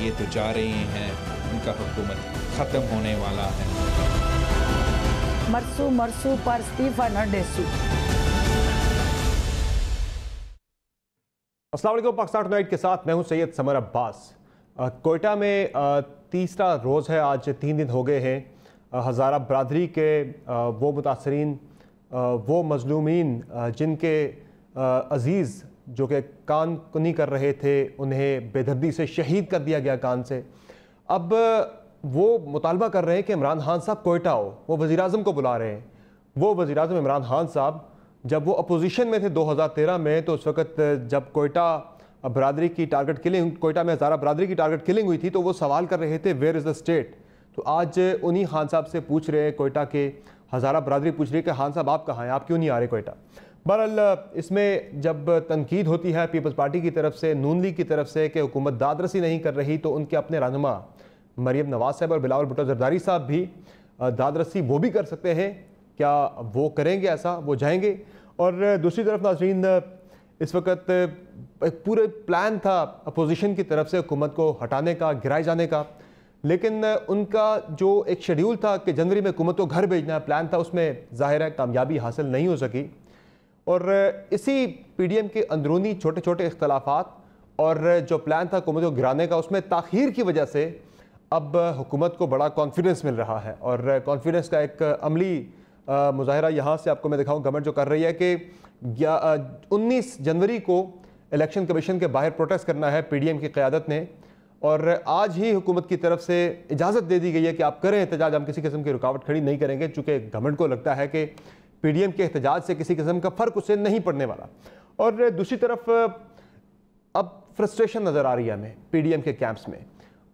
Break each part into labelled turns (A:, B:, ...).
A: ये तो जा रहे हैं, उनका हुकूमत ख़त्म होने वाला है।
B: मरसू मरसू पर इस्तीफा न डेसू।
C: अस्सलाम वालेकुम, पाकिस्तान टुनाइट के साथ मैं हूं सैयद समर अब्बास। कोयटा में तीसरा रोज़ है, आज 3 दिन हो गए हैं। हज़ारा बरादरी के वो मुतासरीन, वो मजलूमीन जिनके अज़ीज़ जो कि कान कुनी कर रहे थे, उन्हें बेदर्दी से शहीद कर दिया गया कान से। अब वो मुतालबा कर रहे हैं कि इमरान खान साहब कोयटा हो, वो वज़ीर-ए-आज़म को बुला रहे हैं। वो वज़ीर-ए-आज़म इमरान खान साहब जब वो अपोजिशन में थे 2013 में, तो उस वक्त जब कोयटा बरादरी की टारगेट किलिंग, कोयटा में हज़ारा बरादरी की टारगेट किलिंग हुई थी, तो वो सवाल कर रहे थे वेयर इज़ द स्टेट। तो आज उन्हीं खान साहब से पूछ रहे हैं, कोयटा के हज़ारा बरादरी पूछ रही है कि खान साहब आप कहाँ हैं, आप क्यों नहीं आ रहे कोयटा। बहरहाल इसमें जब तनकीद होती है पीपल्स पार्टी की तरफ से, नून लीग की तरफ से कि हुकूमत दादरसी नहीं कर रही, तो उनके अपने रहनुमा मरीम नवाज साहब और बिलावल भुट्टो जरदारी साहब भी दादरसी वो भी कर सकते हैं। क्या वो करेंगे ऐसा, वो जाएंगे? और दूसरी तरफ नाज़रीन, इस वक्त एक पूरे प्लान था अपोजिशन की तरफ से हुकूमत को हटाने का, गिराए जाने का, लेकिन उनका जो एक शेड्यूल था कि जनवरी में हुकूमत को घर भेजना है, प्लान था, उसमें ज़ाहिर है कामयाबी हासिल नहीं हो सकी। और इसी पीडीएम के अंदरूनी छोटे छोटे इख्तलाफात और जो प्लान था हुकूमत को गिराने का, उसमें ताख़ीर की वजह से अब हुकूमत को बड़ा कॉन्फिडेंस मिल रहा है। और कॉन्फिडेंस का एक अमली मुजाहिरा यहाँ से आपको मैं दिखाऊँ, गवर्नमेंट जो कर रही है कि 19 जनवरी को इलेक्शन कमीशन के बाहर प्रोटेस्ट करना है पीडीएम की क़यादत ने, और आज ही हुकूमत की तरफ से इजाज़त दे दी गई है कि आप करें एहतजाज, हम किसी किस्म की रुकावट खड़ी नहीं करेंगे, चूँकि गवर्नमेंट को लगता है कि पीडीएम के एहतजाज से किसी किस्म का फ़र्क उससे नहीं पड़ने वाला। और दूसरी तरफ अब फ्रस्ट्रेशन नज़र आ रही है हमें पीडीएम के कैंप्स में।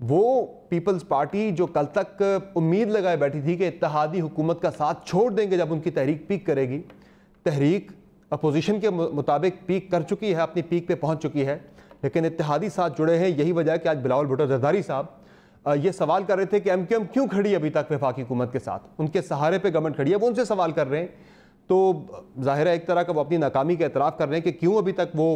C: वो पीपल्स पार्टी जो कल तक उम्मीद लगाए बैठी थी कि इत्तेहादी हुकूमत का साथ छोड़ देंगे जब उनकी तहरीक पीक करेगी, तहरीक अपोजिशन के मुताबिक पीक कर चुकी है, अपनी पीक पे पहुंच चुकी है, लेकिन इत्तेहादी साथ जुड़े हैं। यही वजह है कि आज बिलावल भुट्टो जरदारी साहब ये सवाल कर रहे थे कि एमक्यूएम क्यों खड़ी अभी तक वफाकी हुकूमत के साथ, उनके सहारे पे गवर्नमेंट खड़ी है, वो उनसे सवाल कर रहे हैं। तो जाहिर है एक तरह का वो अपनी नाकामी का एतराफ़ कर रहे हैं कि क्यों अभी तक वो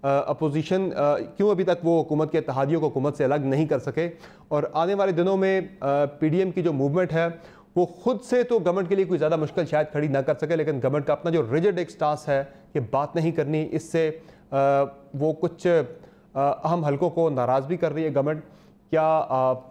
C: अपोजिशन, क्यों अभी तक वो हुकूमत के इत्तेहादियों को हुकूमत से अलग नहीं कर सके। और आने वाले दिनों में पीडीएम की जो मूवमेंट है वो खुद से तो गवर्नमेंट के लिए कोई ज़्यादा मुश्किल शायद खड़ी ना कर सके, लेकिन गवर्नमेंट का अपना जो रिजिड एक स्टांस है कि बात नहीं करनी, इससे वो कुछ अहम हलकों को नाराज़ भी कर रही है गवर्नमेंट। क्या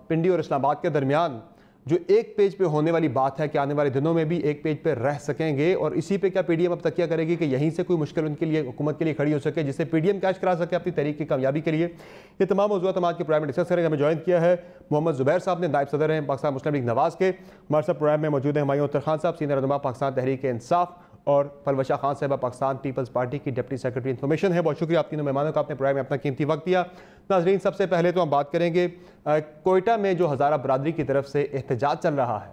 C: पिंडी और इस्लामाबाद के दरमियान जो एक पेज पे होने वाली बात है कि आने वाले दिनों में भी एक पेज पे रह सकेंगे, और इसी पे क्या पीडीएम अब तकिया करेगी कि यहीं से कोई मुश्किल उनके लिए, हुकूमत के लिए खड़ी हो सके, जिससे पीडीएम कैश करा सके अपनी तहरीक की कामयाबी के लिए। ये तमाम मौजूद हम आज के प्रोग्राम में डिस्कस करेंगे। हमें ज्वाइन किया है मोहम्मद जुबैर साहब ने, नायब सदर हैं पाकिस्तान मुस्लिम लीग नवाज़ के। हमारे साथ प्रोग्राम में मौजूद है हुमायूं अख्तर खान साहब, सीनियर रहनुमा पाकिस्तान तहरीक इंसाफ, और पलवशा खान साहबा पाकिस्तान पीपल्स पार्टी की डिप्टी सेक्रेटरी इंफॉर्मेशन है। बहुत शुक्रिया आप तीनों मेहमानों का, आपने प्रोग्राम में अपना कीमती वक्त दिया। नाजरीन, सबसे पहले तो हम बात करेंगे कोयटा में जो हज़ारा बरादरी की तरफ से एहतजाज चल रहा है,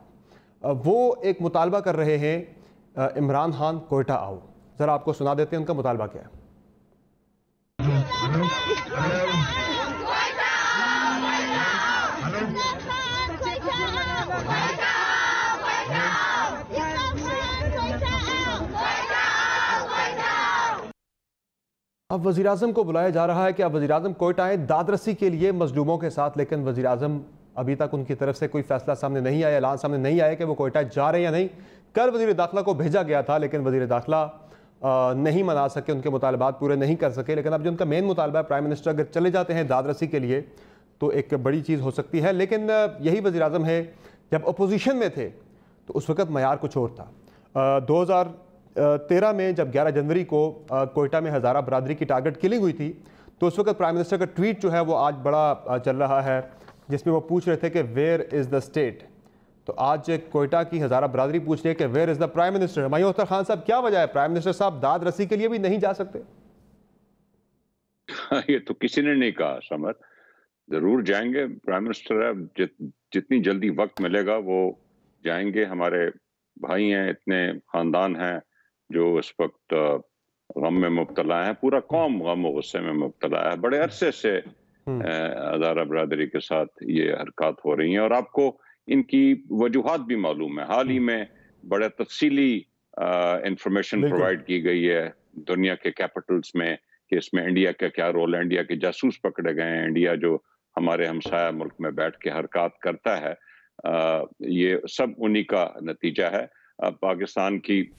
C: वो एक मुतालबा कर रहे हैं इमरान खान कोयटा आओ। ज़रा आपको सुना देते हैं उनका मुतालबा क्या है। अब वज़ीर-ए-आज़म को बुलाया जा रहा है कि अब वज़ीर-ए-आज़म कोयटा आए दादरसी के लिए मजलूमों के साथ, लेकिन वज़ीर-ए-आज़म अभी तक उनकी तरफ से कोई फैसला सामने नहीं आया, ऐलान सामने नहीं आया कि वो कोयटा जा रहे हैं या नहीं। कल वज़ीर दाखिला को भेजा गया था, लेकिन वज़ीर दाखिला नहीं मना सके, उनके मुतालबात पूरे नहीं कर सके। लेकिन अब जो उनका मेन मुतालबा है, प्राइम मिनिस्टर अगर चले जाते हैं दादरसी के लिए तो एक बड़ी चीज़ हो सकती है। लेकिन यही वज़ीर-ए-आज़म है, जब अपोजिशन में थे तो उस वक्त मयार कुछ और था। 2013 में जब 11 जनवरी को कोयटा में हज़ारा बरादरी की टारगेट किलिंग हुई थी, तो उस वक्त प्राइम मिनिस्टर का ट्वीट जो है वो आज बड़ा चल रहा है, जिसमें वो पूछ रहे थे कि वेयर इज़ द स्टेट। तो आज कोयटा की हज़ारा बरादरी पूछ रही है कि where is the prime minister. Humayun Akhtar Khan sahab, क्या वजह है प्राइम मिनिस्टर साहब दादरसी के लिए भी नहीं जा सकते?
D: ये तो किसी ने नहीं कहा समर, जरूर जाएंगे। प्राइम मिनिस्टर है, जितनी जल्दी वक्त मिलेगा वो जाएंगे। हमारे भाई हैं, इतने खानदान हैं जो इस वक्त गम में मुब्तला है, पूरा कौम गम और गुस्से में मुब्तला है। बड़े अरसे से हज़ारा बरादरी के साथ ये हरकत हो रही हैं और आपको इनकी वजूहात भी मालूम है। हाल ही में बड़े तफसीली इंफॉर्मेशन प्रोवाइड की गई है दुनिया के कैपिटल्स में कि इसमें इंडिया का क्या रोल है। इंडिया के जासूस पकड़े गए हैं, इंडिया जो हमारे हमसाया मुल्क में बैठ के हरकत करता है, ये सब उन्हीं का नतीजा है। पाकिस्तान की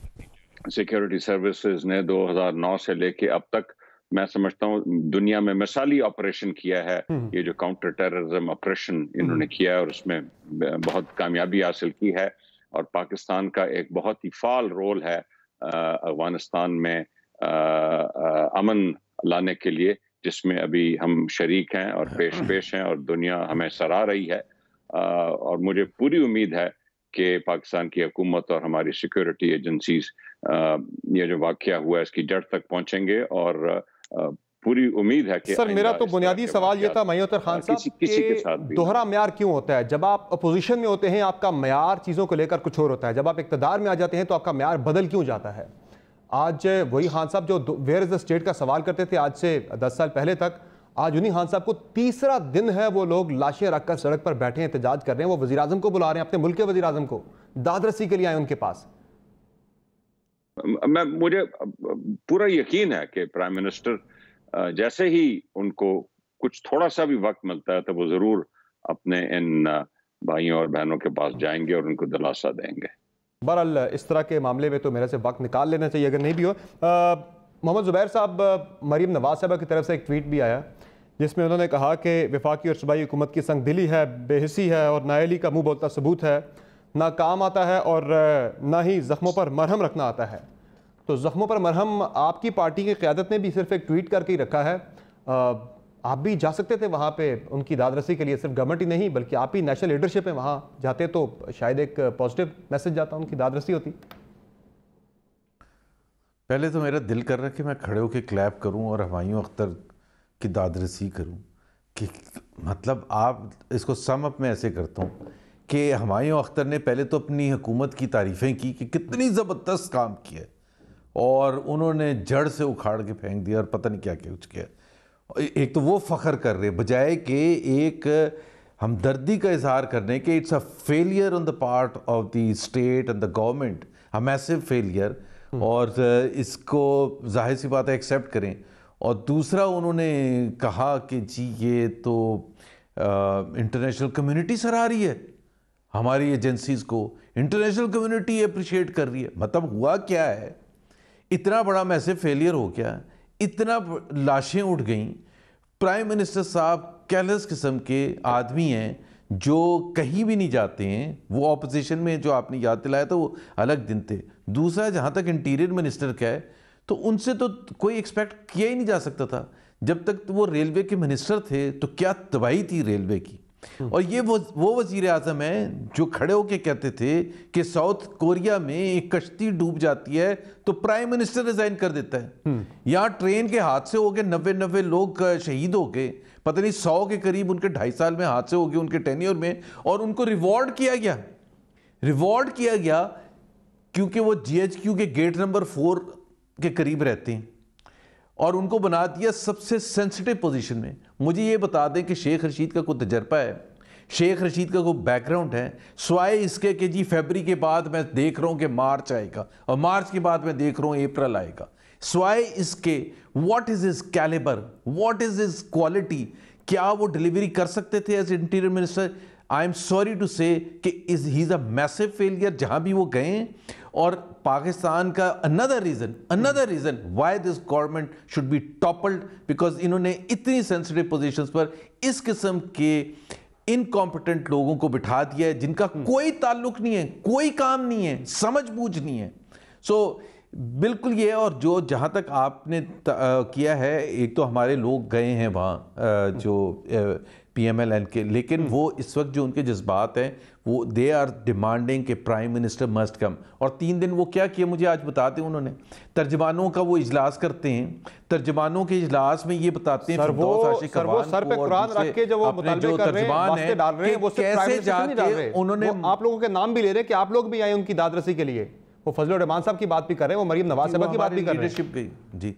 D: सिक्योरिटी सर्विसेज ने 2009 से लेके अब तक मैं समझता हूँ दुनिया में मिसाली ऑपरेशन किया है। ये जो काउंटर टेररिज्म ऑपरेशन इन्होंने किया है और उसमें बहुत कामयाबी हासिल की है, और पाकिस्तान का एक बहुत ही फाल रोल है अफगानिस्तान में अमन लाने के लिए, जिसमें अभी हम शरीक हैं और पेश हैं और दुनिया हमें सराह रही है। और मुझे पूरी उम्मीद है कि पाकिस्तान की हुकूमत और हमारी सिक्योरिटी एजेंसीज ये जो वाकया हुआ है इसकी जड़ तक पहुंचेंगे, और पूरी उम्मीद है कि
C: सर मेरा तो बुनियादी सवाल ये था मय्यतर खान साहब
D: किसी के साथ
C: दोहरा म्यार क्यों होता है? जब आप अपोजिशन में होते हैं आपका म्यार चीज़ों को लेकर कुछ और होता है, जब आप इक़्तिदार में आ जाते हैं तो आपका म्यार बदल क्यों जाता है? आज वही खान साहब जो वेयर इज द स्टेट का सवाल करते थे आज से 10 साल पहले तक, आज उन्हीं खान साहब को तीसरा दिन है वो लोग लाशें रखकर सड़क पर बैठे हैं, एहतजाज कर रहे हैं। वो वज़ीर आज़म को बुला रहे हैं, अपने मुल्क के वज़ीर आज़म को दाद रसी के लिए आए उनके पास।
D: मुझे पूरा यकीन है कि प्राइम मिनिस्टर जैसे ही उनको कुछ थोड़ा सा भी वक्त मिलता है तो वो जरूर अपने इन भाइयों और बहनों के पास जाएंगे और उनको दिलासा देंगे।
C: बहरहाल इस तरह के मामले में तो मेरे से वक्त निकाल लेना चाहिए अगर नहीं भी हो। मोहम्मद ज़ुबैर साहब, मरीम नवाज साहबा की तरफ से एक ट्वीट भी आया जिसमें उन्होंने कहा कि वफाकी और सूबाई हुकूमत की संगदिली है, बेहिसी है और नाअहली का मुंह बोलता सबूत है, ना काम आता है और ना ही ज़ख्मों पर मरहम रखना आता है। तो ज़ख्मों पर मरहम आपकी पार्टी की क़यादत ने भी सिर्फ एक ट्वीट करके ही रखा है। आप भी जा सकते थे वहाँ पे उनकी दादरसी के लिए, सिर्फ गवर्नमेंट ही नहीं बल्कि आप ही नेशनल लीडरशिप में वहाँ जाते तो शायद एक पॉजिटिव मैसेज जाता, उनकी दादरसी होती।
E: पहले तो मेरा दिल कर रहा है कि मैं खड़े होकर क्लैप करूं और हुमायूं अख्तर की दादरसी करूं कि मतलब आप इसको सम अप में ऐसे करता हूं कि हुमायूं अख्तर ने पहले तो अपनी हुकूमत की तारीफ़ें की कि कितनी ज़बरदस्त काम किया और उन्होंने जड़ से उखाड़ के फेंक दिया और पता नहीं क्या क्या कुछ किया। एक तो वो फ़ख्र कर रहे बजाय कि एक हमदर्दी का इजहार करने के it's a failure on the part of the state and the government, a massive failure, और इसको जाहिर सी बात है एक्सेप्ट करें। और दूसरा उन्होंने कहा कि जी ये तो इंटरनेशनल कम्युनिटी सराह रही है हमारी एजेंसीज को, इंटरनेशनल कम्युनिटी अप्रिशिएट कर रही है। मतलब हुआ क्या है, इतना बड़ा मैसिव फेलियर हो गया, इतना लाशें उठ गईं। प्राइम मिनिस्टर साहब कैलस किस्म के आदमी हैं जो कहीं भी नहीं जाते हैं। वो ऑपोजिशन में जो आपने याद दिलाया था वो अलग दिन थे। दूसरा, जहाँ तक इंटीरियर मिनिस्टर का है तो उनसे तो कोई एक्सपेक्ट किया ही नहीं जा सकता था। जब तक तो वो रेलवे के मिनिस्टर थे तो क्या तबाही थी रेलवे की। और ये वो वजीर आज़म हैं जो खड़े होके कहते थे कि साउथ कोरिया में एक कश्ती डूब जाती है तो प्राइम मिनिस्टर रिजाइन कर देता है। यहाँ ट्रेन के हादसे हो गए, 90 लोग शहीद हो गए, पता नहीं 100 के करीब उनके 2.5 साल में हादसे हो गए उनके टेन्योर में, और उनको रिवॉर्ड किया गया क्योंकि वो GHQ के गेट नंबर 4 के करीब रहते हैं और उनको बना दिया सबसे सेंसिटिव पोजीशन में। मुझे ये बता दें कि शेख रशीद का कोई तजर्बा है, शेख रशीद का कोई बैकग्राउंड है, स्वाय इसके कि जी फरवरी के बाद मैं देख रहा हूं कि मार्च आएगा और मार्च के बाद मैं देख रहा हूं अप्रैल आएगा, स्वाय इसके what is his calibre, what is his quality, क्या वो डिलीवरी कर सकते थे as interior minister? I am sorry to say कि he is a massive failure जहां भी वो गए। और पाकिस्तान का another reason why this government should be toppled, because इन्होंने इतनी सेंसिटिव पोजीशंस पर इस किस्म के इनकॉम्पिटेंट लोगों को बिठा दिया है जिनका कोई ताल्लुक नहीं है, कोई काम नहीं है, समझ बूझ नहीं है। सो बिल्कुल ये, और जो जहाँ तक आपने किया है, एक तो हमारे लोग गए हैं वहाँ जो PMLN के, लेकिन वो इस वक्त जो उनके जज्बात हैं वो दे आर डिमांडिंग कि प्राइम मिनिस्टर मस्ट कम। और 3 दिन वो क्या किया मुझे आज बताते हैं उन्होंने, तर्जमानों का वो इजलास करते हैं, तर्जमानों के इजलास में ये बताते हैं
C: सर वो सर पे कुरान रख के जो वो मुतालबे कर रहे हैं, वास्ते डाल रहे हैं, वो सिर्फ प्राइम मिनिस्टर नहीं डाल रहे, उन्होंने आप लोगों के नाम भी ले रहे हैं कि आप लोग भी आए उनकी दादरसी के लिए। वो फजल रहमान साहब की बात भी कर रहे हैं, वो मरीम नवाज साहब की बात भी कर रहे हैं
E: जी।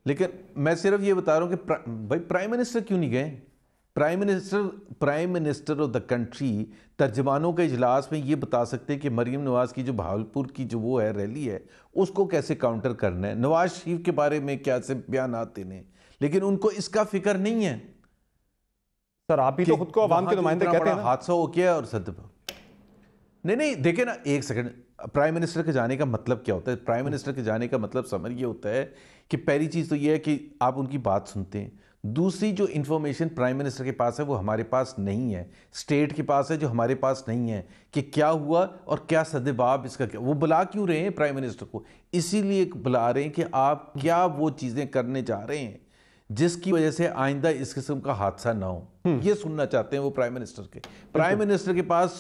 E: लेकिन मैं सिर्फ ये बता रहा हूँ कि भाई प्राइम मिनिस्टर क्यों नहीं गए? Prime minister of the country तर्जमानों के इजलास में ये बता सकते हैं कि मरीम नवाज की जो भावलपुर की जो वो है रैली है उसको कैसे काउंटर करना है, नवाज शरीफ के बारे में क्या से बयान देने, लेकिन उनको इसका फिक्र नहीं है।
C: सर आप भी तो खुद को अवाम के नुमाइंदे कहते हैं ना।
E: हादसा हो गया और नहीं देखिए ना, एक सेकंड, प्राइम मिनिस्टर के जाने का मतलब क्या होता है? प्राइम मिनिस्टर के जाने का मतलब समझ ये होता है कि पहली चीज़ तो ये है कि आप उनकी बात सुनते हैं, दूसरी जो इन्फॉर्मेशन प्राइम मिनिस्टर के पास है वो हमारे पास नहीं है, स्टेट के पास है जो हमारे पास नहीं है, कि क्या हुआ और क्या सद्देबाब इसका क्या। वो बुला क्यों रहे हैं प्राइम मिनिस्टर को? इसीलिए बुला रहे हैं कि आप क्या वो चीज़ें करने जा रहे हैं जिसकी वजह से आइंदा इस किस्म का हादसा ना हो। ये सुनना चाहते हैं वो प्राइम मिनिस्टर के। प्राइम मिनिस्टर के पास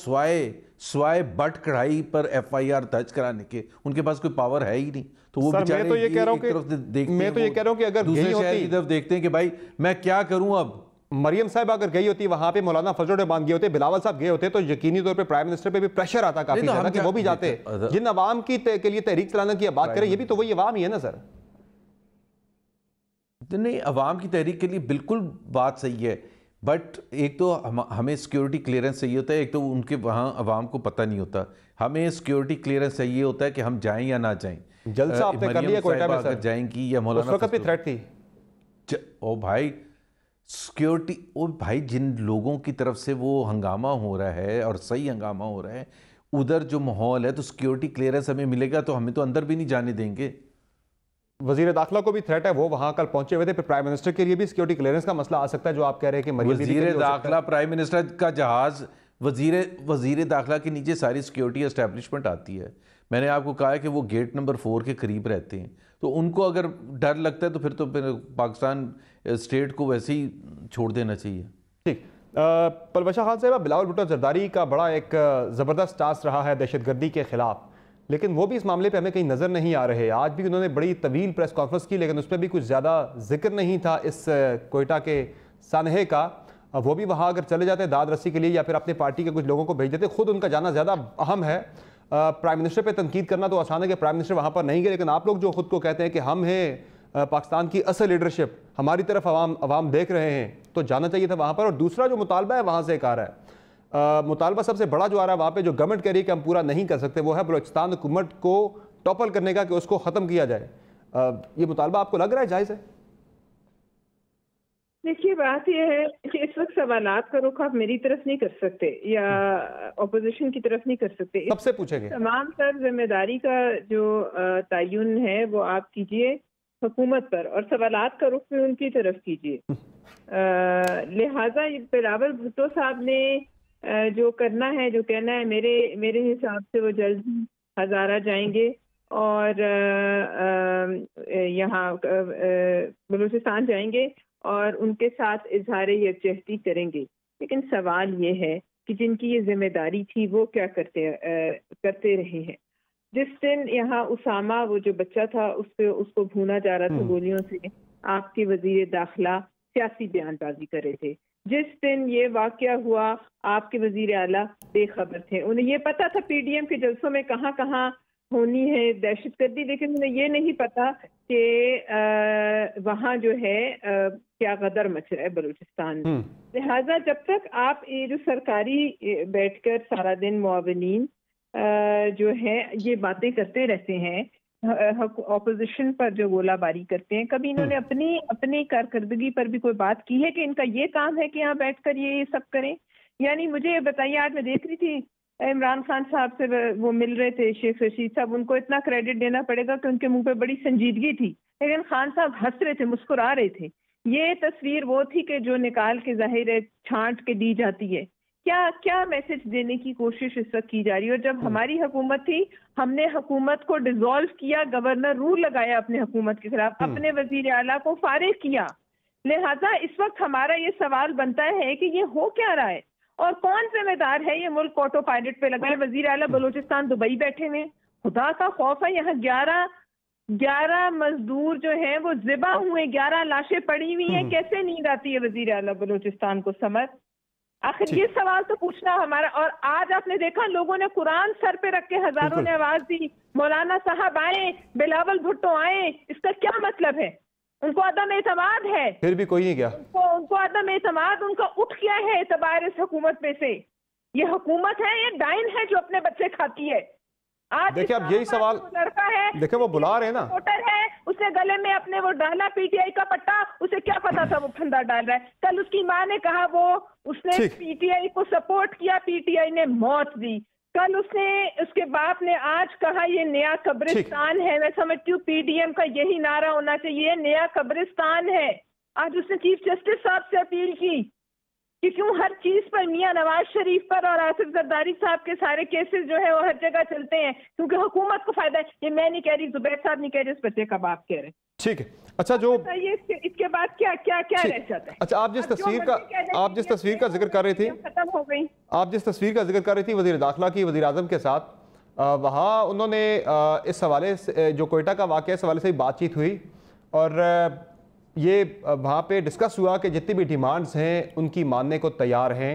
E: स्वाय बट कढ़ाई पर FIR दर्ज कराने के उनके पास कोई पावर है ही नहीं। तो वो बेचारे
C: मैं तो ये कह रहा हूं कि अगर
E: दूसरे शहर की तरफ देखते हैं कि भाई मैं क्या करूं अब।
C: मरियम साहब अगर गई होती वहां पे, मौलाना फजल रहमान गए होते, बिलावल साहब गए होते, तो यकीनी तौर पे प्राइम मिनिस्टर पे भी प्रेशर आता काफी ज्यादा कि वो भी जाते। जिन अवाम के लिए तहरीक चलाने की बात करें, ये भी तो वही अवाम ही है ना सर।
E: नहीं, अवाम की तहरीक के लिए बिल्कुल बात सही है, बट एक तो हमें सिक्योरिटी क्लियरेंस चाहिए होता है, एक तो उनके वहाँ अवाम को पता नहीं होता। हमें सिक्योरिटी क्लियरेंस चाहिए होता है कि हम जाएं या ना जाएं।
C: जलसा आपने कर लिया कोयटा में सर,
E: जाएंगी या मौलाना
C: उस वक्त भी थ्रेट थी।
E: ओ भाई सिक्योरिटी, ओ भाई जिन लोगों की तरफ से वो हंगामा हो रहा है और सही हंगामा हो रहा है, उधर जो माहौल है, तो सिक्योरिटी क्लियरेंस हमें मिलेगा तो हमें तो अंदर भी नहीं जाने देंगे।
C: वजीर दाखिला को भी थ्रेट है, वो वहां कल पहुंचे हुए थे, फिर प्राइम मिनिस्टर के लिए भी सिक्योरिटी क्लियरेंस का मसला आ सकता है जो आप कह रहे हैं कि
E: वजीर दाखिला, प्राइम मिनिस्टर का जहाज, वजीर दाखिला के नीचे सारी सिक्योरिटी एस्टेब्लिशमेंट आती है। मैंने आपको कहा है कि वो गेट नंबर 4 के करीब रहते हैं, तो उनको अगर डर लगता है तो फिर पाकिस्तान स्टेट को वैसे ही छोड़ देना चाहिए।
C: ठीक। परवशा खान साहब, बिलावल भुट्टो जरदारी का बड़ा एक ज़बरदस्त टास्क रहा है दहशतगर्दी के खिलाफ, लेकिन वो भी इस मामले पे हमें कहीं नज़र नहीं आ रहे। आज भी उन्होंने बड़ी तवील प्रेस कॉन्फ्रेंस की, लेकिन उस पर भी कुछ ज़्यादा जिक्र नहीं था इस कोयटा के सानहे का। वो भी वहाँ अगर चले जाते दाद रस्सी के लिए या फिर अपने पार्टी के कुछ लोगों को भेज देते, खुद उनका जाना ज़्यादा अहम है। प्राइम मिनिस्टर पे तनकीद करना तो आसान है कि प्राइम मिनिस्टर वहाँ पर नहीं गए, लेकिन आप लोग जो खुद को कहते हैं कि हम हैं पाकिस्तान की असल लीडरशिप, हमारी तरफ अवाम देख रहे हैं, तो जाना चाहिए था वहाँ पर। और दूसरा जो मुतालबा है वहाँ से एक आ रहा है, मुतालबा सबसे बड़ा जो आ रहा है वहाँ पे, जो गवर्नमेंट कह रही है कि हम पूरा नहीं कर सकते, वो है बलूचिस्तान हुकूमत को टॉपल करने का, कि उसको ख़त्म किया जाए। ये मुतालबा आपको लग रहा है जायज़ है?
F: देखिए, बात यह है कि इस वक्त सवालात का रुख आप मेरी तरफ नहीं कर सकते या अपोजिशन की तरफ नहीं कर सकते।
C: सबसे पूछेंगे। तमाम
F: तर जिम्मेदारी का जो तयन है वो आप कीजिए हुकूमत पर, और सवालात का रुख भी उनकी तरफ कीजिए। लिहाजा बिलावल भुट्टो साहब ने जो करना है, जो कहना है, मेरे हिसाब से वो जल्द हज़ारा जाएंगे और यहाँ बलूचिस्तान जाएंगे और उनके साथ इजहार यकजहती करेंगे। लेकिन सवाल ये है कि जिनकी ये जिम्मेदारी थी वो क्या करते रहे हैं। जिस दिन यहाँ उसामा, वो जो बच्चा था, उसको भूना जा रहा था गोलियों से, आपके वजीर दाखिला सियासी बयानबाजी कर रहे थे। जिस दिन ये वाकया हुआ, आपके वजीर आला बेखबर थे। उन्हें ये पता था PDM के जलसों में कहाँ कहाँ होनी है दहशतगर्दी, लेकिन उन्हें ये नहीं पता कि वहाँ जो है क्या गदर मच रहा है बलूचिस्तान में। लिहाजा जब तक आप ये जो सरकारी बैठकर सारा दिन मुआविनीन जो है ये बातें करते रहते हैं, ऑपोजिशन पर जो गोलाबारी करते हैं, कभी इन्होंने अपनी कारकर्दगी पर भी कोई बात की है कि इनका ये काम है कि यहाँ बैठकर ये सब करें? यानी मुझे बताइए, आज मैं देख रही थी इमरान खान साहब से वो मिल रहे थे, शेख रशीद साहब, उनको इतना क्रेडिट देना पड़ेगा कि उनके मुंह पे बड़ी संजीदगी थी, लेकिन खान साहब हंस रहे थे, मुस्कुरा रहे थे। ये तस्वीर वो थी कि जो निकाल के जाहिर है छांट के दी जाती है। क्या मैसेज देने की कोशिश इस वक्त की जा रही है? और जब हमारी हुकूमत थी, हमने हुकूमत को डिसॉल्व किया, गवर्नर रूल लगाया अपने हुकूमत के खिलाफ, अपने वजीर आला को फारिग किया। लिहाजा इस वक्त हमारा ये सवाल बनता है कि ये हो क्या रहा है और कौन जिम्मेदार है? ये मुल्क ऑटो पायलट पे लगा है। वजीर आला बलूचिस्तान दुबई बैठे हुए, खुदा का खौफ है। यहाँ 11 मजदूर जो हैं वो ज़िबा हुए, 11 लाशें पड़ी हुई हैं। कैसे नींद आती है वजीर आला बलूचिस्तान को? समझ, आखिर ये सवाल तो पूछना हमारा। और आज आपने देखा लोगों ने कुरान सर पे रख के हजारों ने आवाज दी, मौलाना साहब आए, बिलावल भुट्टो आए। इसका क्या मतलब है? उनको अदम एतमाद है,
C: फिर भी कोई नहीं गया।
F: उनको अदम एतमाद उनका उठ गया है एतबार इस हुकूमत में से। ये हुकूमत है, ये डाइन है जो अपने बच्चे खाती है। आज
C: देखिए अब यही सवाल,
F: लड़का है,
C: देखिए वो बुला रहे हैं ना,
F: वोटर है, उसने गले में अपने वो डाला पीटीआई का पट्टा, उसे क्या पता था वो फंदा डाल रहा है। कल उसकी माँ ने कहा उसने पीटीआई को सपोर्ट किया, पीटीआई ने मौत दी। कल उसके बाप ने आज कहा ये नया कब्रिस्तान है। मैं समझती हूँ पीडीएम का यही नारा होना चाहिए, नया कब्रिस्तान है। आज उसने चीफ जस्टिस साहब से अपील की कि क्यों हर चीज पर मियां नवाज शरीफ पर और आसिफ जरदारी साहब के सारे केसेस जो है वो हर जगह चलते हैं क्योंकि हुकूमत को फायदा है। ये मैं नहीं कह रही, जुबैर साहब नहीं कह रहे, इस बच्चे का बाप कह रहे।
C: ठीक है, अच्छा जो
F: इसके बाद क्या क्या क्या रह जाता है?
C: अच्छा, आप जिस तस्वीर का जिक्र कर रही थी,
F: खत्म हो गई।
C: आप जिस तस्वीर का जिक्र कर रही थी वजीर दाखिला की वजीर आजम के साथ, वहाँ उन्होंने इस हवाले से जो कोयटा का वाक़या, इस हवाले से बातचीत हुई और ये वहाँ पे डिस्कस हुआ कि जितनी भी डिमांड्स हैं उनकी मानने को तैयार हैं।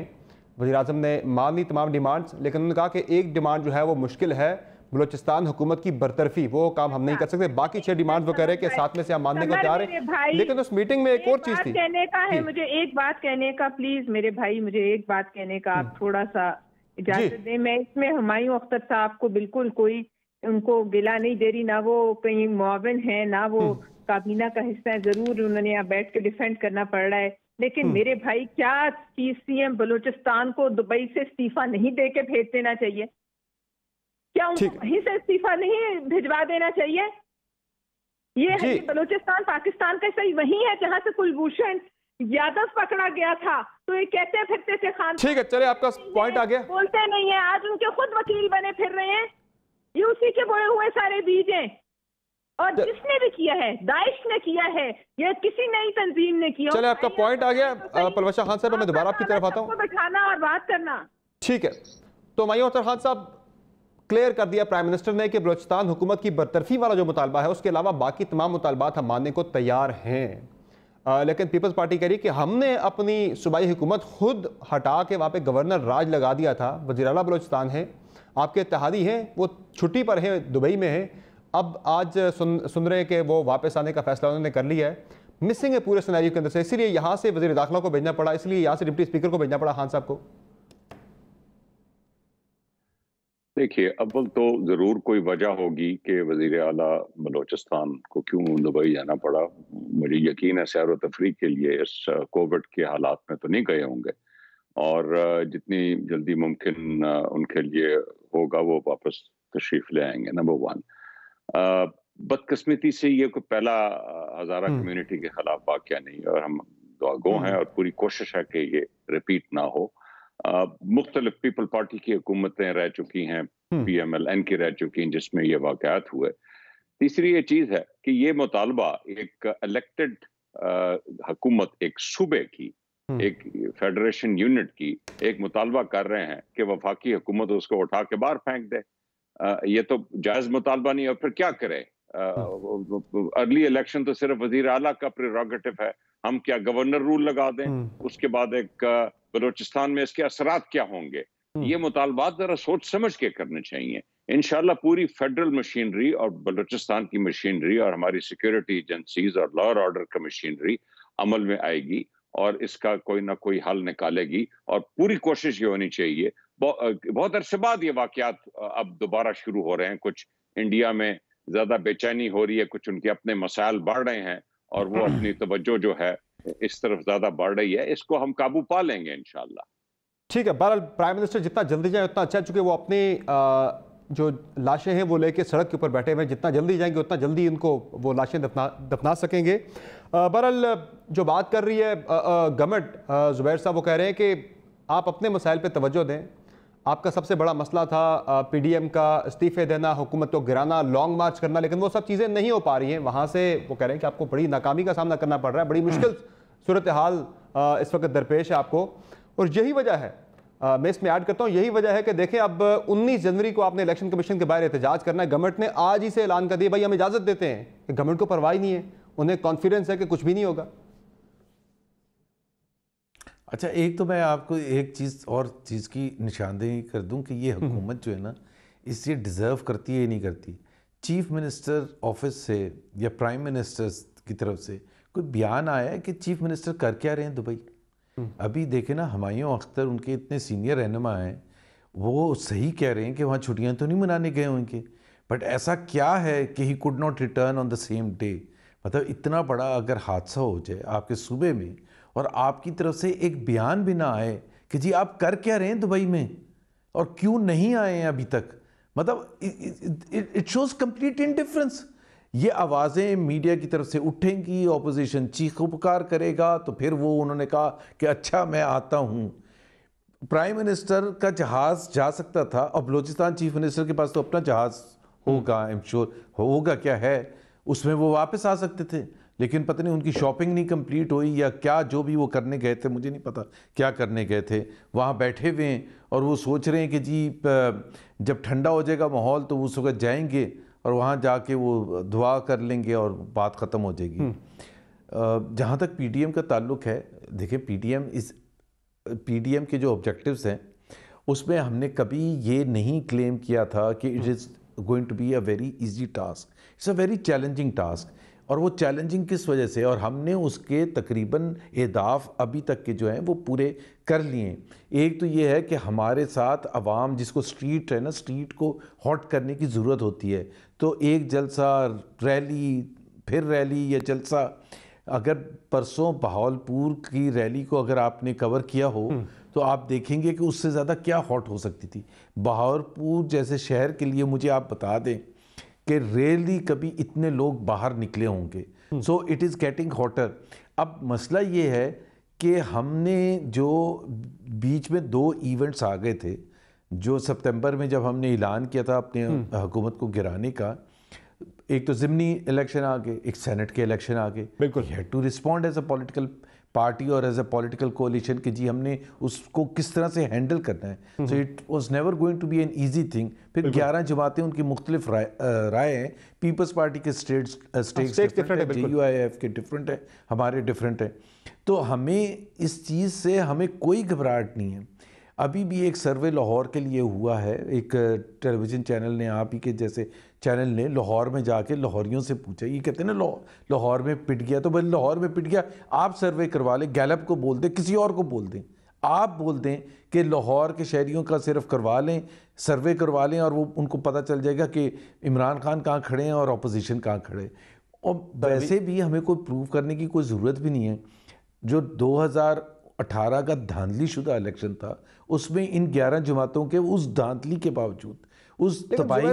C: वज़ीर आज़म ने मान ली तमाम डिमांड्स, लेकिन उन्होंने कहा कि एक डिमांड जो है वो मुश्किल है, बलूचिस्तान हुकूमत की बरतरफी, वो काम हम नहीं कर सकते। बाकी 6 डिमांड्स वो कह रहे हैं कि 7 में से हम मानने को तैयार हैं। लेकिन उस मीटिंग में एक और चीज़ थी
F: कहने का है, मुझे एक बात कहने का, प्लीज मेरे भाई मुझे एक बात कहने का आप थोड़ा सा इजाजत दें। मैं इसमें हुमायूं अख्तर साहब को बिल्कुल कोई उनको गिला नहीं दे रही, ना वो कहीं मुआविन है ना वो काबीना का हिस्सा है। जरूर उन्होंने यहाँ बैठ के डिफेंड करना पड़ रहा है, लेकिन मेरे भाई क्या चीफ सीएम बलूचिस्तान को दुबई से इस्तीफा नहीं दे के भेज देना चाहिए? क्या उनको वहीं से इस्तीफा नहीं भिजवा देना चाहिए? ये है कि बलूचिस्तान पाकिस्तान का सही वही है जहां से कुलभूषण यादव पकड़ा गया था, तो ये कहते फिरते थे खान।
C: ठीक है, चले आपका पॉइंट आ गया।
F: बोलते नहीं है, आज उनके खुद वकील बने फिर रहे हैं। ये उसी के बोए हुए सारे बीज हैं और जिसने भी किया है, दाइश ने किया है, ये किसी नई तंजीम ने किया।
C: चले आपका पॉइंट आ गया। परवशा खान साहब, मैं दोबारा आपकी तरफ आता हूँ।
F: बैठाना और बात करना।
C: ठीक है, तो हुमायूं अख्तर खान साहब, क्लियर कर दिया प्राइम मिनिस्टर ने कि बलूचिस्तान हुकूमत की बरतरफी वाला जो मुतालबा है, उसके अलावा बाकी तमाम मुतालबात हम मानने को तैयार हैं। लेकिन पीपल्स पार्टी कह रही कि हमने अपनी सूबाई हुकूमत खुद हटा के वहाँ पे गवर्नर राज लगा दिया था। वज़ीर आला बलूचिस्तान है, आपके इत्तेहादी हैं, वो छुट्टी पर हैं, दुबई में हैं। अब आज सुन रहे हैं कि वो वापस आने का फैसला उन्होंने कर लिया है। मिसिंग है पूरे सिनेरियो के अंदर से, इसीलिए यहाँ से वज़ीर दाखिला को भेजना पड़ा, इसलिए यहाँ से डिप्टी स्पीकर को भेजना पड़ा खान साहब को।
D: देखिए, अव्वल तो ज़रूर कोई वजह होगी कि वज़ीर आला बलूचिस्तान को क्यों दुबई जाना पड़ा। मुझे यकीन है सैर व तफरीह के लिए इस कोविड के हालात में तो नहीं गए होंगे और जितनी जल्दी मुमकिन उनके लिए होगा वो वापस तशरीफ़ ले आएंगे। नंबर 1, बदकिस्मती से ये कोई पहला हज़ारा कम्युनिटी के खिलाफ वाक़या नहीं, और हम दुआगो हैं और पूरी कोशिश है कि ये रिपीट ना हो। मुख्तलिफ पीपल पार्टी की हुकूमतें रह चुकी हैं, PMLN की रह चुकी हैं, जिसमें ये वाक़यात हुए। तीसरी ये चीज़ है कि ये मुतालबा एक इलेक्टेड हुकूमत, एक सूबे की, एक फेडरेशन यूनिट की एक मुतालबा कर रहे हैं कि वफाकी हुकूमत उसको उठा के बाहर फेंक दे। ये तो जायज़ मुतालबा नहीं, और फिर क्या करे? अर्ली इलेक्शन तो सिर्फ वज़ीर आला का प्रेरोगेटिव है, हम क्या गवर्नर रूल लगा दें? उसके बाद एक बलूचिस्तान में इसके असरात क्या होंगे? ये मुतालबात जरा सोच समझ के करने चाहिए। इंशाल्लाह पूरी फेडरल मशीनरी और बलूचिस्तान की मशीनरी और हमारी सिक्योरिटी एजेंसीज और लॉ और ऑर्डर का मशीनरी अमल में आएगी और इसका कोई ना कोई हल निकालेगी। और पूरी कोशिश ये होनी चाहिए, बहुत अरसे बाद ये वाकयात अब दोबारा शुरू हो रहे हैं, कुछ इंडिया में ज्यादा बेचैनी हो रही है, कुछ उनके अपने मसाइल बढ़ रहे हैं और वो अपनी तवज्जो जो है इस तरफ ज्यादा बढ़ रही है। इसको हम काबू पा लेंगे इंशाल्लाह।
C: ठीक है, बहरहाल प्राइम मिनिस्टर जितना जल्दी जाए उतना अच्छा, चूंकि वो अपनी जो लाशें हैं वो लेके सड़क के ऊपर बैठे हुए हैं, जितना जल्दी जाएंगे उतना जल्दी इनको वो लाशें दफना सकेंगे। बहरहाल जो बात कर रही है गवर्नमेंट, जुबैर साहब वो कह रहे हैं कि आप अपने मसाइल पे तवज्जो दें। आपका सबसे बड़ा मसला था PDM का इस्तीफे देना, हुकूमत को गिराना, लॉन्ग मार्च करना, लेकिन वो सब चीज़ें नहीं हो पा रही हैं। वहाँ से वो कह रहे हैं कि आपको बड़ी नाकामी का सामना करना पड़ रहा है, बड़ी मुश्किल सूरत हाल इस वक्त दरपेश है आपको। और यही वजह है, मैं इसमें ऐड करता हूँ, यही वजह है कि देखें अब 19 जनवरी को आपने इलेक्शन कमीशन के बाहर एहतजाज करना है। गवर्नमेंट ने आज ही से ऐलान कर दिया, भाई हम इजाज़त देते हैं कि गवर्नमेंट को परवाह नहीं है, उन्हें कॉन्फिडेंस है कि कुछ भी नहीं होगा।
E: अच्छा, एक तो मैं आपको एक चीज़ की निशानदेही कर दूं कि ये हुकूमत जो है ना, इसे डिज़र्व करती है, नहीं करती। चीफ मिनिस्टर ऑफिस से या प्राइम मिनिस्टर की तरफ से कोई बयान आया है कि चीफ मिनिस्टर कर क्या रहे हैं दुबई? अभी देखे ना, हुमायूं अख्तर उनके इतने सीनियर रहनुमा हैं, वो सही कह रहे हैं कि वहाँ छुट्टियाँ तो नहीं मनाने गए उनके। बट ऐसा क्या है कि he could not return on the same day. मतलब इतना बड़ा अगर हादसा हो जाए आपके सूबे में और आपकी तरफ से एक बयान भी ना आए कि जी आप कर क्या रहे हैं दुबई में और क्यों नहीं आए हैं अभी तक, मतलब इट शोज कंप्लीट इनडिफरेंस। ये आवाज़ें मीडिया की तरफ से उठेंगी, ऑपोजिशन चीखो पुकार करेगा, तो फिर वो उन्होंने कहा कि अच्छा मैं आता हूँ। प्राइम मिनिस्टर का जहाज़ जा सकता था, अब बलोचिस्तान चीफ मिनिस्टर के पास तो अपना जहाज़ होगा, आई एम श्योर होगा, क्या है उसमें वो वापस आ सकते थे, लेकिन पता नहीं उनकी शॉपिंग नहीं कंप्लीट हुई या क्या, जो भी वो करने गए थे मुझे नहीं पता क्या करने गए थे। वहाँ बैठे हुए हैं और वो सोच रहे हैं कि जी जब ठंडा हो जाएगा माहौल तो उस वक्त जाएंगे और वहाँ जाके वो दुआ कर लेंगे और बात ख़त्म हो जाएगी। जहाँ तक पीडीएम का ताल्लुक है, देखिए पीडीएम के जो ऑब्जेक्टिव्स हैं उसमें हमने कभी ये नहीं क्लेम किया था कि it is going to be a very easy task, it's a very challenging task. और वो चैलेंजिंग किस वजह से, और हमने उसके तकरीबन अहदाफ अभी तक के जो हैं वो पूरे कर लिए। एक तो ये है कि हमारे साथ अवाम, जिसको स्ट्रीट है ना, स्ट्रीट को हॉट करने की ज़रूरत होती है, तो एक जलसा, रैली, फिर रैली या जलसा, अगर परसों बहावलपुर की रैली को अगर आपने कवर किया हो तो आप देखेंगे कि उससे ज़्यादा क्या हॉट हो सकती थी। बहावलपुर जैसे शहर के लिए मुझे आप बता दें कि रैली कभी इतने लोग बाहर निकले होंगे। So it is getting hotter. अब मसला ये है कि हमने जो बीच में 2 इवेंट्स आ गए थे, जो सितंबर में जब हमने ऐलान किया था अपने हुकूमत को गिराने का, एक तो ज़िमनी इलेक्शन आ गए, एक सेनेट के इलेक्शन आ गए।
C: बिल्कुल,
E: you have to respond as a political party और एज अ पॉलिटिकल कोलिशन कि जी हमने उसको किस तरह से हैंडल करना है। So it was never going to be an easy thing. फिर 11 जमातें, उनकी मुख्तलिफ राय हैं। पीपल्स पार्टी के स्टेक्स डिफरेंट है, JUIF के डिफरेंट है, हमारे डिफरेंट है। तो हमें इस चीज़ से हमें कोई घबराहट नहीं है। अभी भी एक सर्वे लाहौर के लिए हुआ है, एक टेलीविज़न चैनल ने, आप ही के जैसे चैनल ने लाहौर में जाके लाहौरियों से पूछा, ये कहते हैं ना लाहौर में पिट गया, तो भाई लाहौर में पिट गया, आप सर्वे करवा लें, गैलप को बोल दें, किसी और को बोल दें, आप बोल दें कि लाहौर के शहरियों का सिर्फ करवा लें, सर्वे करवा लें, और वो उनको पता चल जाएगा कि इमरान खान कहाँ खड़े हैं और अपोजिशन कहाँ खड़े। और वैसे भी हमें कोई प्रूव करने की कोई ज़रूरत भी नहीं है। जो 2018 का धांधली शुदा इलेक्शन था, उसमें इन 11 जमातों के उस धांधली के बावजूद, उस तबाही,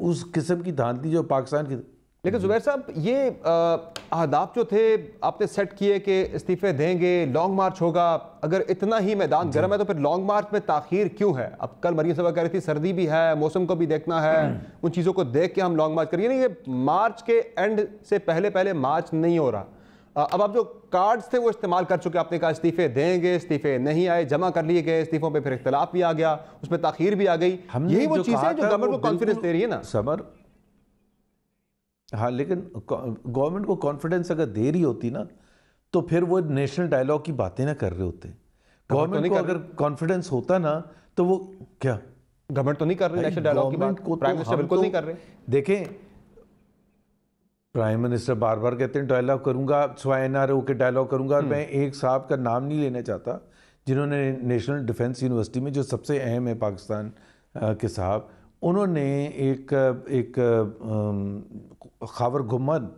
E: उस किस्म की धांधली जो पाकिस्तान की।
C: लेकिन जुबैर साहब, ये अहदाफ जो थे आपने सेट किए कि इस्तीफे देंगे, लॉन्ग मार्च होगा, अगर इतना ही मैदान गर्म है तो फिर लॉन्ग मार्च में ताखीर क्यों है? अब कल मरीम साहब कह रही थी सर्दी भी है, मौसम को भी देखना है, उन चीज़ों को देख के हम लॉन्ग मार्च करिए। नहीं, ये मार्च के एंड से पहले मार्च नहीं हो रहा। अब आप जो कार्ड्स थे वो इस्तेमाल कर चुके, आपने कहा इस्तीफे देंगे, इस्तीफे नहीं आए, जमा कर लिए गए, इस्तीफों पे फिर इख्तलाफ भी आ गया, उसमें ताखीर भी आ गई। यही वो चीज़ें जो गवर्नमेंट को कॉन्फिडेंस दे रही है ना
E: समर। हाँ, लेकिन गवर्नमेंट को कॉन्फिडेंस अगर दे रही होती ना तो फिर वो नेशनल डायलॉग की बातें ना कर रहे होते। गवर्नमेंट को अगर कॉन्फिडेंस होता ना तो वो क्या,
C: गवर्नमेंट तो नहीं कर रही नेशनल डायलॉग की बात, प्राइम मिनिस्टर बिल्कुल नहीं कर रहे।
E: देखें, प्राइम मिनिस्टर बार बार कहते हैं डायलॉग करूंगा, स्वाय NRO के डायलॉग करूंगा, और मैं एक साहब का नाम नहीं लेना चाहता जिन्होंने नेशनल डिफेंस यूनिवर्सिटी में, जो सबसे अहम है पाकिस्तान के साहब, उन्होंने एक खावर गुम्मन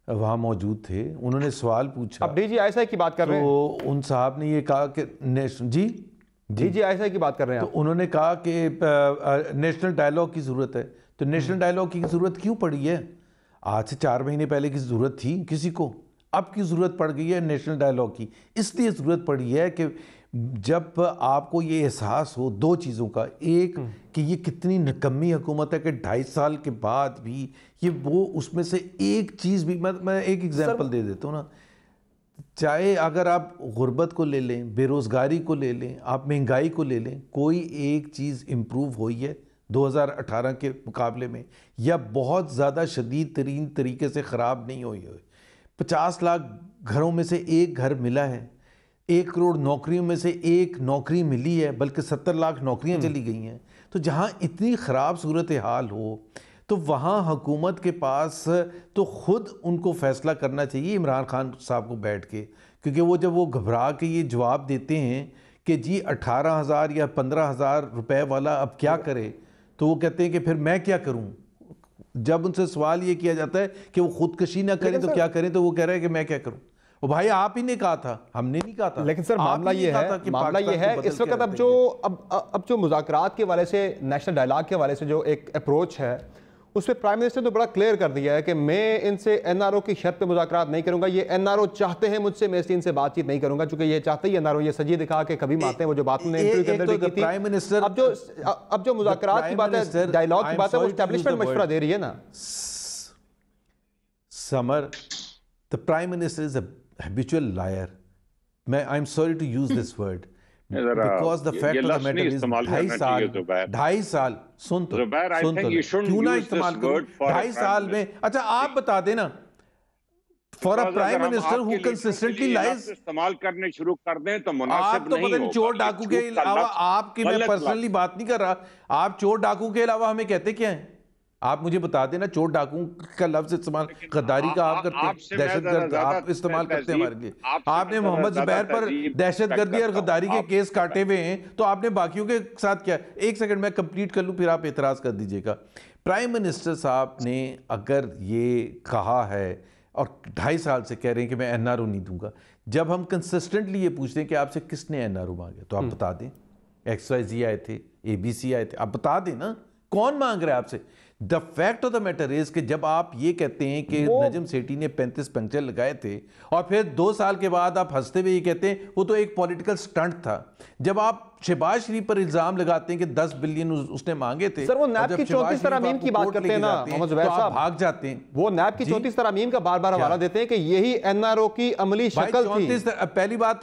E: वहाँ मौजूद थे, उन्होंने सवाल पूछा।
C: अब DGISI की बात कर रहे हैं,
E: तो उन साहब ने ये कहा कि
C: DGISI की बात कर रहे हैं,
E: तो उन्होंने कहा कि नेशनल डायलॉग की ज़रूरत है। तो नेशनल डायलॉग की ज़रूरत क्यों पड़ी है? आज से 4 महीने पहले की ज़रूरत थी किसी को? अब की ज़रूरत पड़ गई है नेशनल डायलॉग की। इसलिए ज़रूरत पड़ी है कि जब आपको ये एहसास हो 2 चीज़ों का, एक कि ये कितनी निकम्मी हुकूमत है कि 2.5 साल के बाद भी ये वो उसमें से एक चीज़ भी, मैं एक एग्जांपल दे देता हूँ ना, चाहे अगर आप गुर्बत को ले लें, बेरोज़गारी को ले लें, आप महंगाई को ले लें, कोई एक चीज़ इम्प्रूव हुई है 2018 के मुकाबले में, या बहुत ज़्यादा शदीद तरीन तरीके से ख़राब नहीं हुई है। 50 लाख घरों में से एक घर मिला है, 1 करोड़ नौकरियों में से एक नौकरी मिली है, बल्कि 70 लाख नौकरियां चली गई हैं। तो जहां इतनी ख़राब सूरत हाल हो तो वहां हुकूमत के पास तो ख़ुद उनको फ़ैसला करना चाहिए इमरान खान साहब को बैठ के, क्योंकि वो जब वो घबरा के ये जवाब देते हैं कि जी 18,000 या 15,000 रुपए वाला अब क्या करे, तो वो कहते हैं कि फिर मैं क्या करूं, जब उनसे सवाल ये किया जाता है कि वो खुदकशी ना करें तो क्या करें, तो वो कह रहे हैं कि मैं क्या करूं। वो भाई आप ही ने कहा था, हमने नहीं कहा था।
C: लेकिन सर मामला ये है इस वक्त अब जो मुज़ाकरात के हवाले से, नेशनल डायलॉग के हवाले से जो एक अप्रोच है, उसमें प्राइम मिनिस्टर ने तो बड़ा क्लियर कर दिया है कि मैं इनसे एनआरओ की शर्त पे मुज़ाकरात नहीं करूंगा। ये एनआरओ चाहते हैं मुझसे, मैं इनसे बातचीत नहीं करूंगा, क्योंकि ये चाहते ही एनआरओ, ये सजी दिखा के कभी मारते हैं। वो जो बात उन्होंने इंटरव्यू के अंदर भी की थी,
E: प्राइम मिनिस्टर
C: अब जो मुज़ाकरात की बात है, डायलॉग की बात है, वो एस्टैब्लिशमेंट मशवरा दे रही है ना।
E: Samar, the prime minister is a habitual liar. I am sorry to use this word because the fact of the matter is 2.5 साल सुन तो क्यों ना इस्तेमाल करो 2.5 साल में। अच्छा आप बता देना, for a prime minister who consistently lies
D: इस्तेमाल करने शुरू कर दें तो मुनासिब नहीं होगा।
E: चोर डाकू के अलावा आपकी, मैं पर्सनली बात नहीं कर रहा, आप चोर डाकू के अलावा हमें कहते क्या है? आप मुझे बता देना, चोर डाकू का लफ्ज इस्तेमाल गद्दारी का आप करते हैं, दहशतगर्द आप इस्तेमाल करते हैं हमारे लिए। आपने मोहम्मद जुबैर पर दहशतगर्दी और गद्दारी के केस काटे हुए हैं, तो आपने बाकियों के साथ क्या? एक सेकंड मैं कंप्लीट कर लूं, फिर आप एतराज कर दीजिएगा। प्राइम मिनिस्टर साहब ने अगर ये कहा है और 2.5 साल से कह रहे हैं कि मैं एनआरओ नहीं दूंगा, जब हम कंसिस्टेंटली ये पूछते हैं कि आपसे किसने एनआरओ मांगे, तो आप बता दें। XYZ आए थे, ABC आए थे, आप बता दें ना कौन मांग रहा है आपसे। The fact of the matter is कि जब आप ये कहते हैं कि नजम सेठी ने 35 पंक्चर लगाए थे और फिर 2 साल के बाद आप हंसते हुए ये कहते हैं वो तो एक पॉलिटिकल स्टंट था। जब आप शहबाज शरीफ पर इल्जाम लगाते हैं कि 10 बिलियन उसने मांगे थे,
C: सर वो नैब की 34 तरमीम की बात करते हैं ना मोहम्मद जुबैर साहब,
E: भाग जाते हैं।
C: वो नैब की 34 तरमीम का बार बार हवाला देते हैं कि यही एनआरओ की अमली शक्ल थी।
E: पहली बात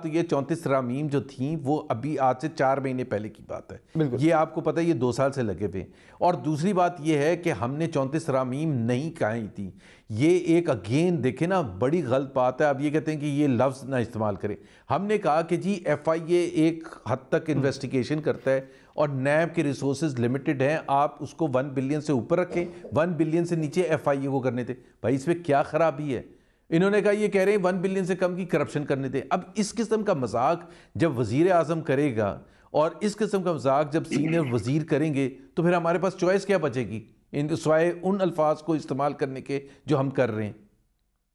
E: तो ये 34 तरामीम जो थी वो अभी आज से 4 महीने पहले की बात है। ये आपको पता है, ये 2 साल से लगे हुए। और दूसरी बात ये है कि हमने 34 तरामीम नहीं कही थी। ये एक अगेन देखे ना, बड़ी गलत बात है। अब ये कहते हैं कि ये लफ्ज़ ना इस्तेमाल करें। हमने कहा कि जी FIA एक हद तक इन्वेस्टिगेशन करता है और नैब के रिसोर्सेज लिमिटेड हैं, आप उसको 1 बिलियन से ऊपर रखें, 1 बिलियन से नीचे FIA को करने थे। भाई इसमें क्या खराबी है? इन्होंने कहा, ये कह रहे हैं 1 बिलियन से कम की करप्शन करने थे। अब इस किस्म का मजाक जब वजीर आजम करेगा और इस किस्म का मजाक जब सीनियर वजीर करेंगे, तो फिर हमारे पास चॉइस क्या बचेगी इन सिवाय उन अल्फाज को इस्तेमाल करने के जो हम कर रहे हैं।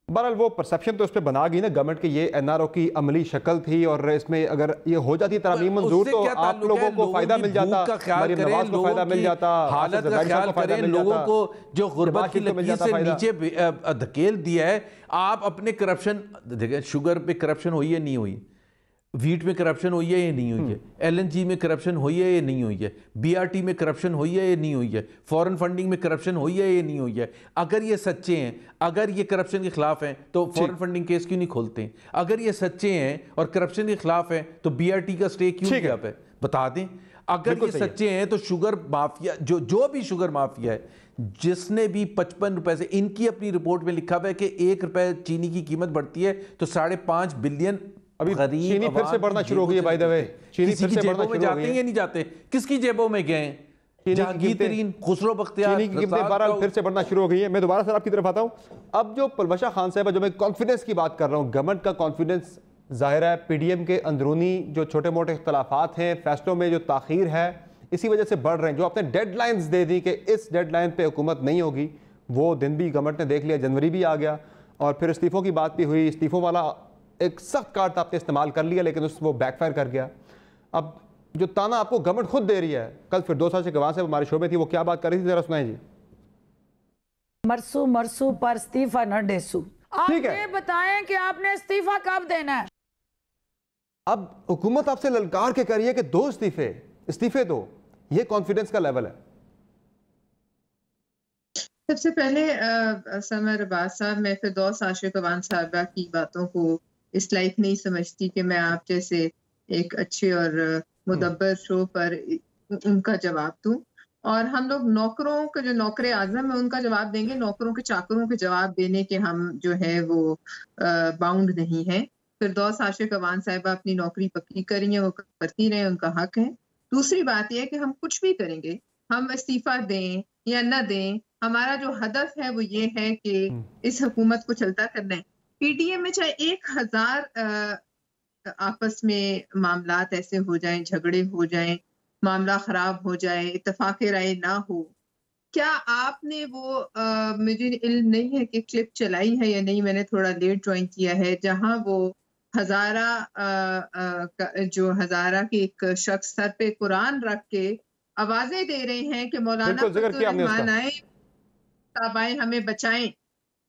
C: बहरहाल वो परसेप्शन तो इस पर बना गई ना गवर्नमेंट की, ये एनआरओ की अमली शक्ल थी और इसमें अगर ये हो जाती तरमीम मंजूर तो आप लोगों को फायदा मिल जाता, मरीम नवाज को फायदा मिल जाता,
E: हालत का ख्याल करें, लोगों को जो गुर्बत की लकीर से नीचे धकेल दिया है। आप अपने करप्शन देखें, शुगर पे करप्शन हुई है नहीं हुई, वीट में करप्शन हुई है ये नहीं हुई है, LNG में करप्शन हुई है ये नहीं हुई है, BRT में करप्शन हुई है ये नहीं हुई है, फॉरेन फंडिंग में करप्शन हुई है ये नहीं हुई है। अगर ये सच्चे हैं, अगर ये करप्शन के खिलाफ हैं, तो फॉरेन फंडिंग केस क्यों नहीं खोलते हैं? अगर ये सच्चे हैं और करप्शन के खिलाफ हैं, तो BRT का स्टे क्यों लिया पे? बता दें। अगर ये सच्चे हैं तो शुगर माफिया, जो भी शुगर माफिया है, जिसने भी 55 रुपए से, इनकी अपनी रिपोर्ट में लिखा हुआ है कि 1 रुपए चीनी की कीमत बढ़ती है तो 5.5 बिलियन
C: अभी चीनी फिर से बढ़ना शुरू हो गई है। बाय द वे, चीनी फिर से बढ़ना शुरू हो गई है।
E: जाते हैं या नहीं जाते? किसकी जेबों में गए? जहांगीर, खुसरो बख्तियार,
C: चीनी की कीमतें 12 फिर से बढ़ना शुरू हो गई है। मैं दोबारा सर आपकी तरफ आता हूं। अब जो पलवशा खान साहब, जो मैं कॉन्फिडेंस की बात कर रहा हूं, गवर्नमेंट का कॉन्फिडेंस जाहिर है PDM के अंदरूनी जो छोटे मोटे इख्तलाफात हैं, फैसलों में जो ताखीर है, इसी वजह से बढ़ रहे हैं। जो आपने डेडलाइंस दे दी कि इस डेडलाइन पे हुकूमत नहीं होगी, वो दिन भी गवर्नमेंट ने देख लिया, जनवरी भी आ गया और फिर इस्तीफों की बात भी हुई। इस्तीफों वाला एक सख्त कार्ड आपने इस्तेमाल कर लिया, लेकिन वो बैकफायर कर गया। अब जो ताना आपको गवर्नमेंट खुद दे रही है, कल फिर 2 साल से गवाह से हमारे शो में थी, वो क्या बात कर रही थी, जरा सुनाएं जी।
B: मरसू पर इस्तीफा न डेसू। आप ये बताएं कि आपने इस्तीफा कब देना है?
C: अब हुकूमत आपसे ललकार के करिए कि 2 इस्तीफे दो, ये कॉन्फिडेंस का लेवल है।
F: सबसे पहले समर अब्बास साहब, मैं फिरदौस आशिक अवान साहबा की बातों को इस लाइक नहीं समझती कि मैं आप जैसे एक अच्छे और मुदब्बर शो पर उनका जवाब दूं। और हम लोग नौकरों के, जो नौकर आजम है, उनका जवाब देंगे। नौकरों के चाकरों के जवाब देने के हम जो है वो बाउंड नहीं है। फिरदौस आशिक अवान साहिबा अपनी नौकरी पक्की करी है, वो करती रहे, उनका हक है। दूसरी बात यह है कि हम कुछ भी करेंगे, हम इस्तीफा दें या न दें, हमारा जो हदफ है वो ये है कि इस हुकूमत को चलता करना है। PDM में चाहे 1000 आपस में मामलात ऐसे हो जाएं, झगड़े हो जाएं, मामला खराब हो जाए, इत्तफाक राय ना हो, क्या आपने वो मुझे इल्म नहीं है कि क्लिप चलाई है या नहीं, मैंने थोड़ा लेट ज्वाइन किया है, जहां वो जो हजारा के एक शख्स सर पे कुरान रख के आवाजें दे रहे हैं कि मौलाना फजलुर्रहमान आए, साहब आए, हमें बचाएं।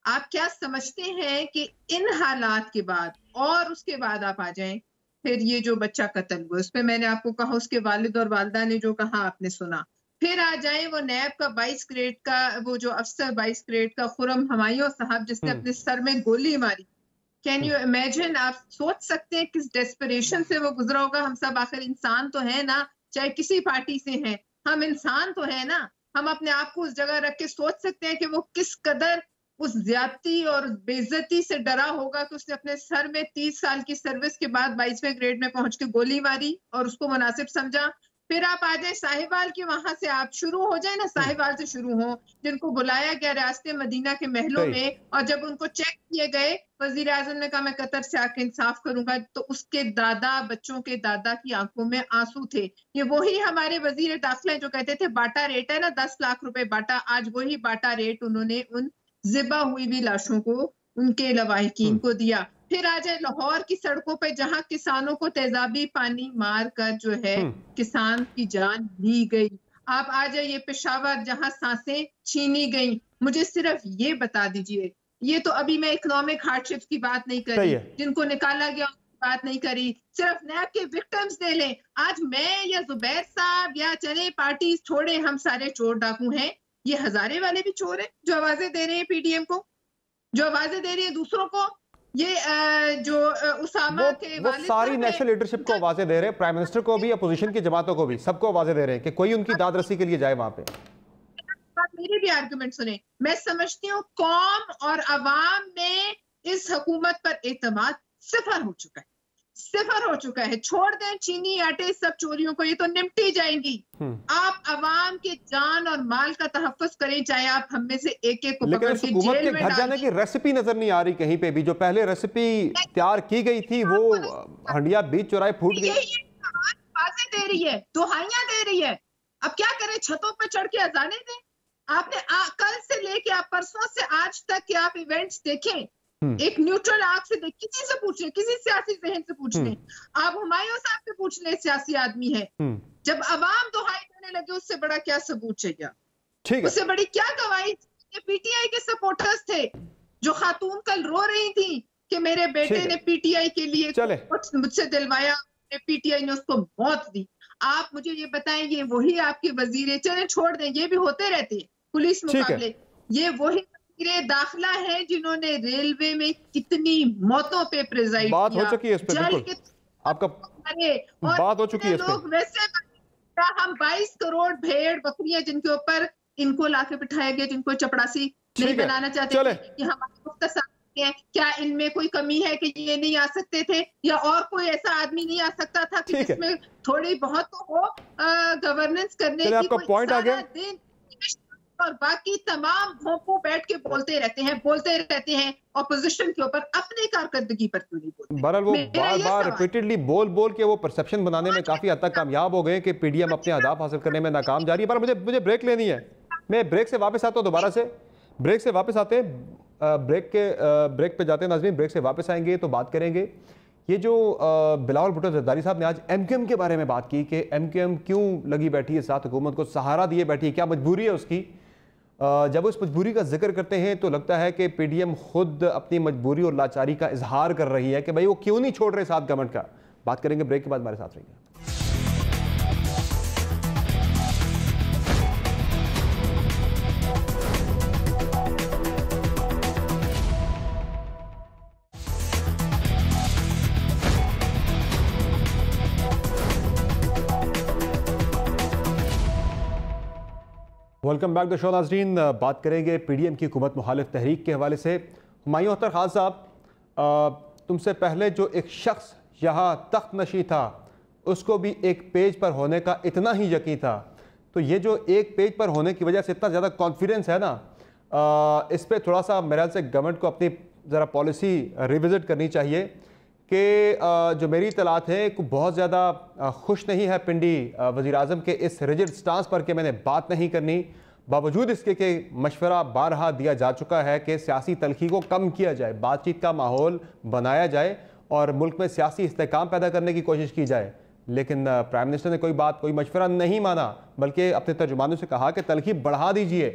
F: आप क्या समझते हैं कि इन हालात के बाद और उसके बाद आप आ जाएं, फिर ये जो बच्चा कत्ल हुआ उस पर मैंने आपको कहा, उसके वालिद और वालिदा ने जो कहा आपने सुना, फिर आ जाए वो नैब का 22 ग्रेड का वो जो अफसर 22 ग्रेड का खुरम हमायूं साहब जिसने अपने सर में गोली मारी। Can you imagine? आप सोच सकते हैं किस डेस्परेशन से वो गुजरा होगा। हम सब आखिर इंसान तो है ना, चाहे किसी पार्टी से हैं, हम इंसान तो है ना। हम अपने आप को उस जगह रख के सोच सकते हैं कि वो किस कदर उस ज्यादती और बेइज्जती से डरा होगा कि उसने अपने सर में 30 साल की सर्विस के बाद 22वें ग्रेड में पहुंच के गोली मारी और उसको मुनासिब समझा। फिर आप आ जाए साहिवाल की, वहां से आप शुरू हो जाए ना, साहिवाल से शुरू हो, जिनको बुलाया गया रास्ते मदीना के महलों में, और जब उनको चेक किए गए, वजीर आजम ने कहा मैं कतर से आके इंसाफ करूंगा, तो उसके दादा, बच्चों के दादा की आंखों में आंसू थे। ये वही हमारे वजीर दाखिला जो कहते थे बाटा रेट है ना, 10 लाख रुपए बाटा, आज वही बाटा रेट उन्होंने उन जिबा हुई भी लाशों को उनके लवाहिकीन को दिया। फिर आ जाए लाहौर की सड़कों पे जहां किसानों को तेजाबी पानी मार कर जो है किसान की जान ली गई। आप आ जाइए पेशावर जहां सांसें छीनी गई। मुझे सिर्फ ये बता दीजिए, ये तो अभी मैं इकोनॉमिक हार्डशिप की बात नहीं कर रही, जिनको निकाला गया बात नहीं करी, सिर्फ नैब के विक्टिम्स दे लें। आज मैं या जुबैर साहब या चले पार्टी छोड़े, हम सारे चोर डाकू हैं। ये हजारे वाले भी चोर हैं जो आवाजें दे रहे हैं पीडीएम को, जो आवाजें दे रही है दूसरों को। ये जो उसामा के
C: वो सारी नेशनल लीडरशिप को आवाजें दे रहे हैं, प्राइम मिनिस्टर को भी, अपोजिशन की जमातों को भी, सबको आवाजें दे रहे हैं कि कोई उनकी दाद रसी के लिए जाए वहां पे।
F: मेरे भी आर्गुमेंट सुने। मैं समझती हूँ कौम और अवाम में इस हुकूमत पर एतमाद सिफर हो चुका है, सिफर हो चुका है। छोड़ दें चीनी आटे सब चोरियों को, ये तो निपटी जाएंगी। आप अवाम के जान और माल का तहफ्फुज़ करें, चाहे आप हम में से एक एक को पकड़ के जेल में
C: घर जाने की रेसिपी नजर नहीं आ रही कहीं पे भी। जो पहले रेसिपी तैयार की गई थी वो हंडिया बीच चौराहे फूट गई।
F: आवाजें दे रही है, दुहाइयां दे रही है। अब क्या करें, छतों पे चढ़ के अजाने दें? आपने कल से लेके आप परसों से आज तक के आप इवेंट्स देखें, एक न्यूट्रल आंख से देख, किसी से पूछ लें, किसी सियासी जहन से पूछ लें, आप हुमायूं साहब से पूछ लें, सियासी आदमी है। जब अवाम दुहाई देने लगे, उससे बड़ा क्या सबूत चाहिए? ठीक है, उससे बड़ी क्या गवाही? पीटीआई के सपोर्टर्स थे जो खातून कल रो रही थी कि मेरे बेटे ने पीटीआई के लिए मुझसे दिलवाया, पीटीआई ने उसको मौत दी। आप मुझे ये बताएं, ये वही आपके वजीर, चले छोड़ दें, ये भी होते रहते हैं पुलिस मुकाबले, ये वही दाखिला है जिन्होंने रेलवे में कितनी मौतों पे प्रिजाइड
C: बात हो चुकी है इस पे, बिल्कुल आपका बात हो चुकी है। लोग वैसे
F: हम 22 करोड़ भेड़ बकरियां जिनके ऊपर इनको लाके बिठाया गया, जिनको चपड़ासी नहीं बनाना चाहते थे, कि हमारे मुख्तसर हैं, क्या इनमें कोई कमी है कि ये नहीं आ सकते थे, या और कोई ऐसा आदमी नहीं आ सकता था कि जिसमें थोड़ी बहुत तो हो गवर्नेंस करने की?
C: आपका पॉइंट आ गया।
F: और बाकी तमाम भोंपू बैठ के बोलते रहते हैं ऑपोजिशन के ऊपर, अपनी कारकर्दगी पर क्यों नहीं बोलते?
C: बहरहाल वो बार-बार रिपीटेडली बोल के वो परसेप्शन बनाने में काफी हद तक कामयाब हो गए कि पीडीएम अपने अहदाफ हासिल करने में नाकाम जा रही है। पर मुझे ब्रेक लेनी है, मैं ब्रेक से वापस आता हूँ, दोबारा से ब्रेक से वापस आते हैं, ब्रेक पे जाते हैं नाज़रीन। ब्रेक से वापस आएंगे तो बात करेंगे ये जो बिलावल भुट्टो ज़रदारी साहब ने आज एमक्यूएम के बारे में बात की कि एमक्यूएम क्यों लगी बैठी है साथ, हुकूमत को सहारा दिए बैठी है, क्या मजबूरी है उसकी। जब उस मजबूरी का जिक्र करते हैं तो लगता है कि पीडीएम खुद अपनी मजबूरी और लाचारी का इजहार कर रही है कि भाई वो क्यों नहीं छोड़ रहे साथ गवर्नमेंट का। बात करेंगे ब्रेक के बाद, हमारे साथ रहिए। वेलकम बैक द शो नाज़रीन। बात करेंगे पीडीएम की हुकूमत मुखालिफ तहरीक के हवाले से। हुमायूं अख्तर खान साहब, तुमसे पहले जो एक शख्स यहाँ तख्त नशी था उसको भी एक पेज पर होने का इतना ही यकीन था, तो ये जो एक पेज पर होने की वजह से इतना ज़्यादा कॉन्फिडेंस है ना, इस पर थोड़ा सा मेरे ख्याल से गवर्नमेंट को अपनी ज़रा पॉलिसी रिविज़िट करनी चाहिए कि जो मेरी इतलात है बहुत ज़्यादा खुश नहीं है पिंडी वज़ीर आज़म के इस रिजिड स्टांस पर कि मैंने बात नहीं करनी। बावजूद इसके कि मशवरा बारहा दिया जा चुका है कि सियासी तलखी को कम किया जाए, बातचीत का माहौल बनाया जाए और मुल्क में सियासी इस्तेहकाम पैदा करने की कोशिश की जाए, लेकिन प्राइम मिनिस्टर ने कोई मशवरा नहीं माना, बल्कि अपने तर्जुमानों से कहा कि तलखी बढ़ा दीजिए।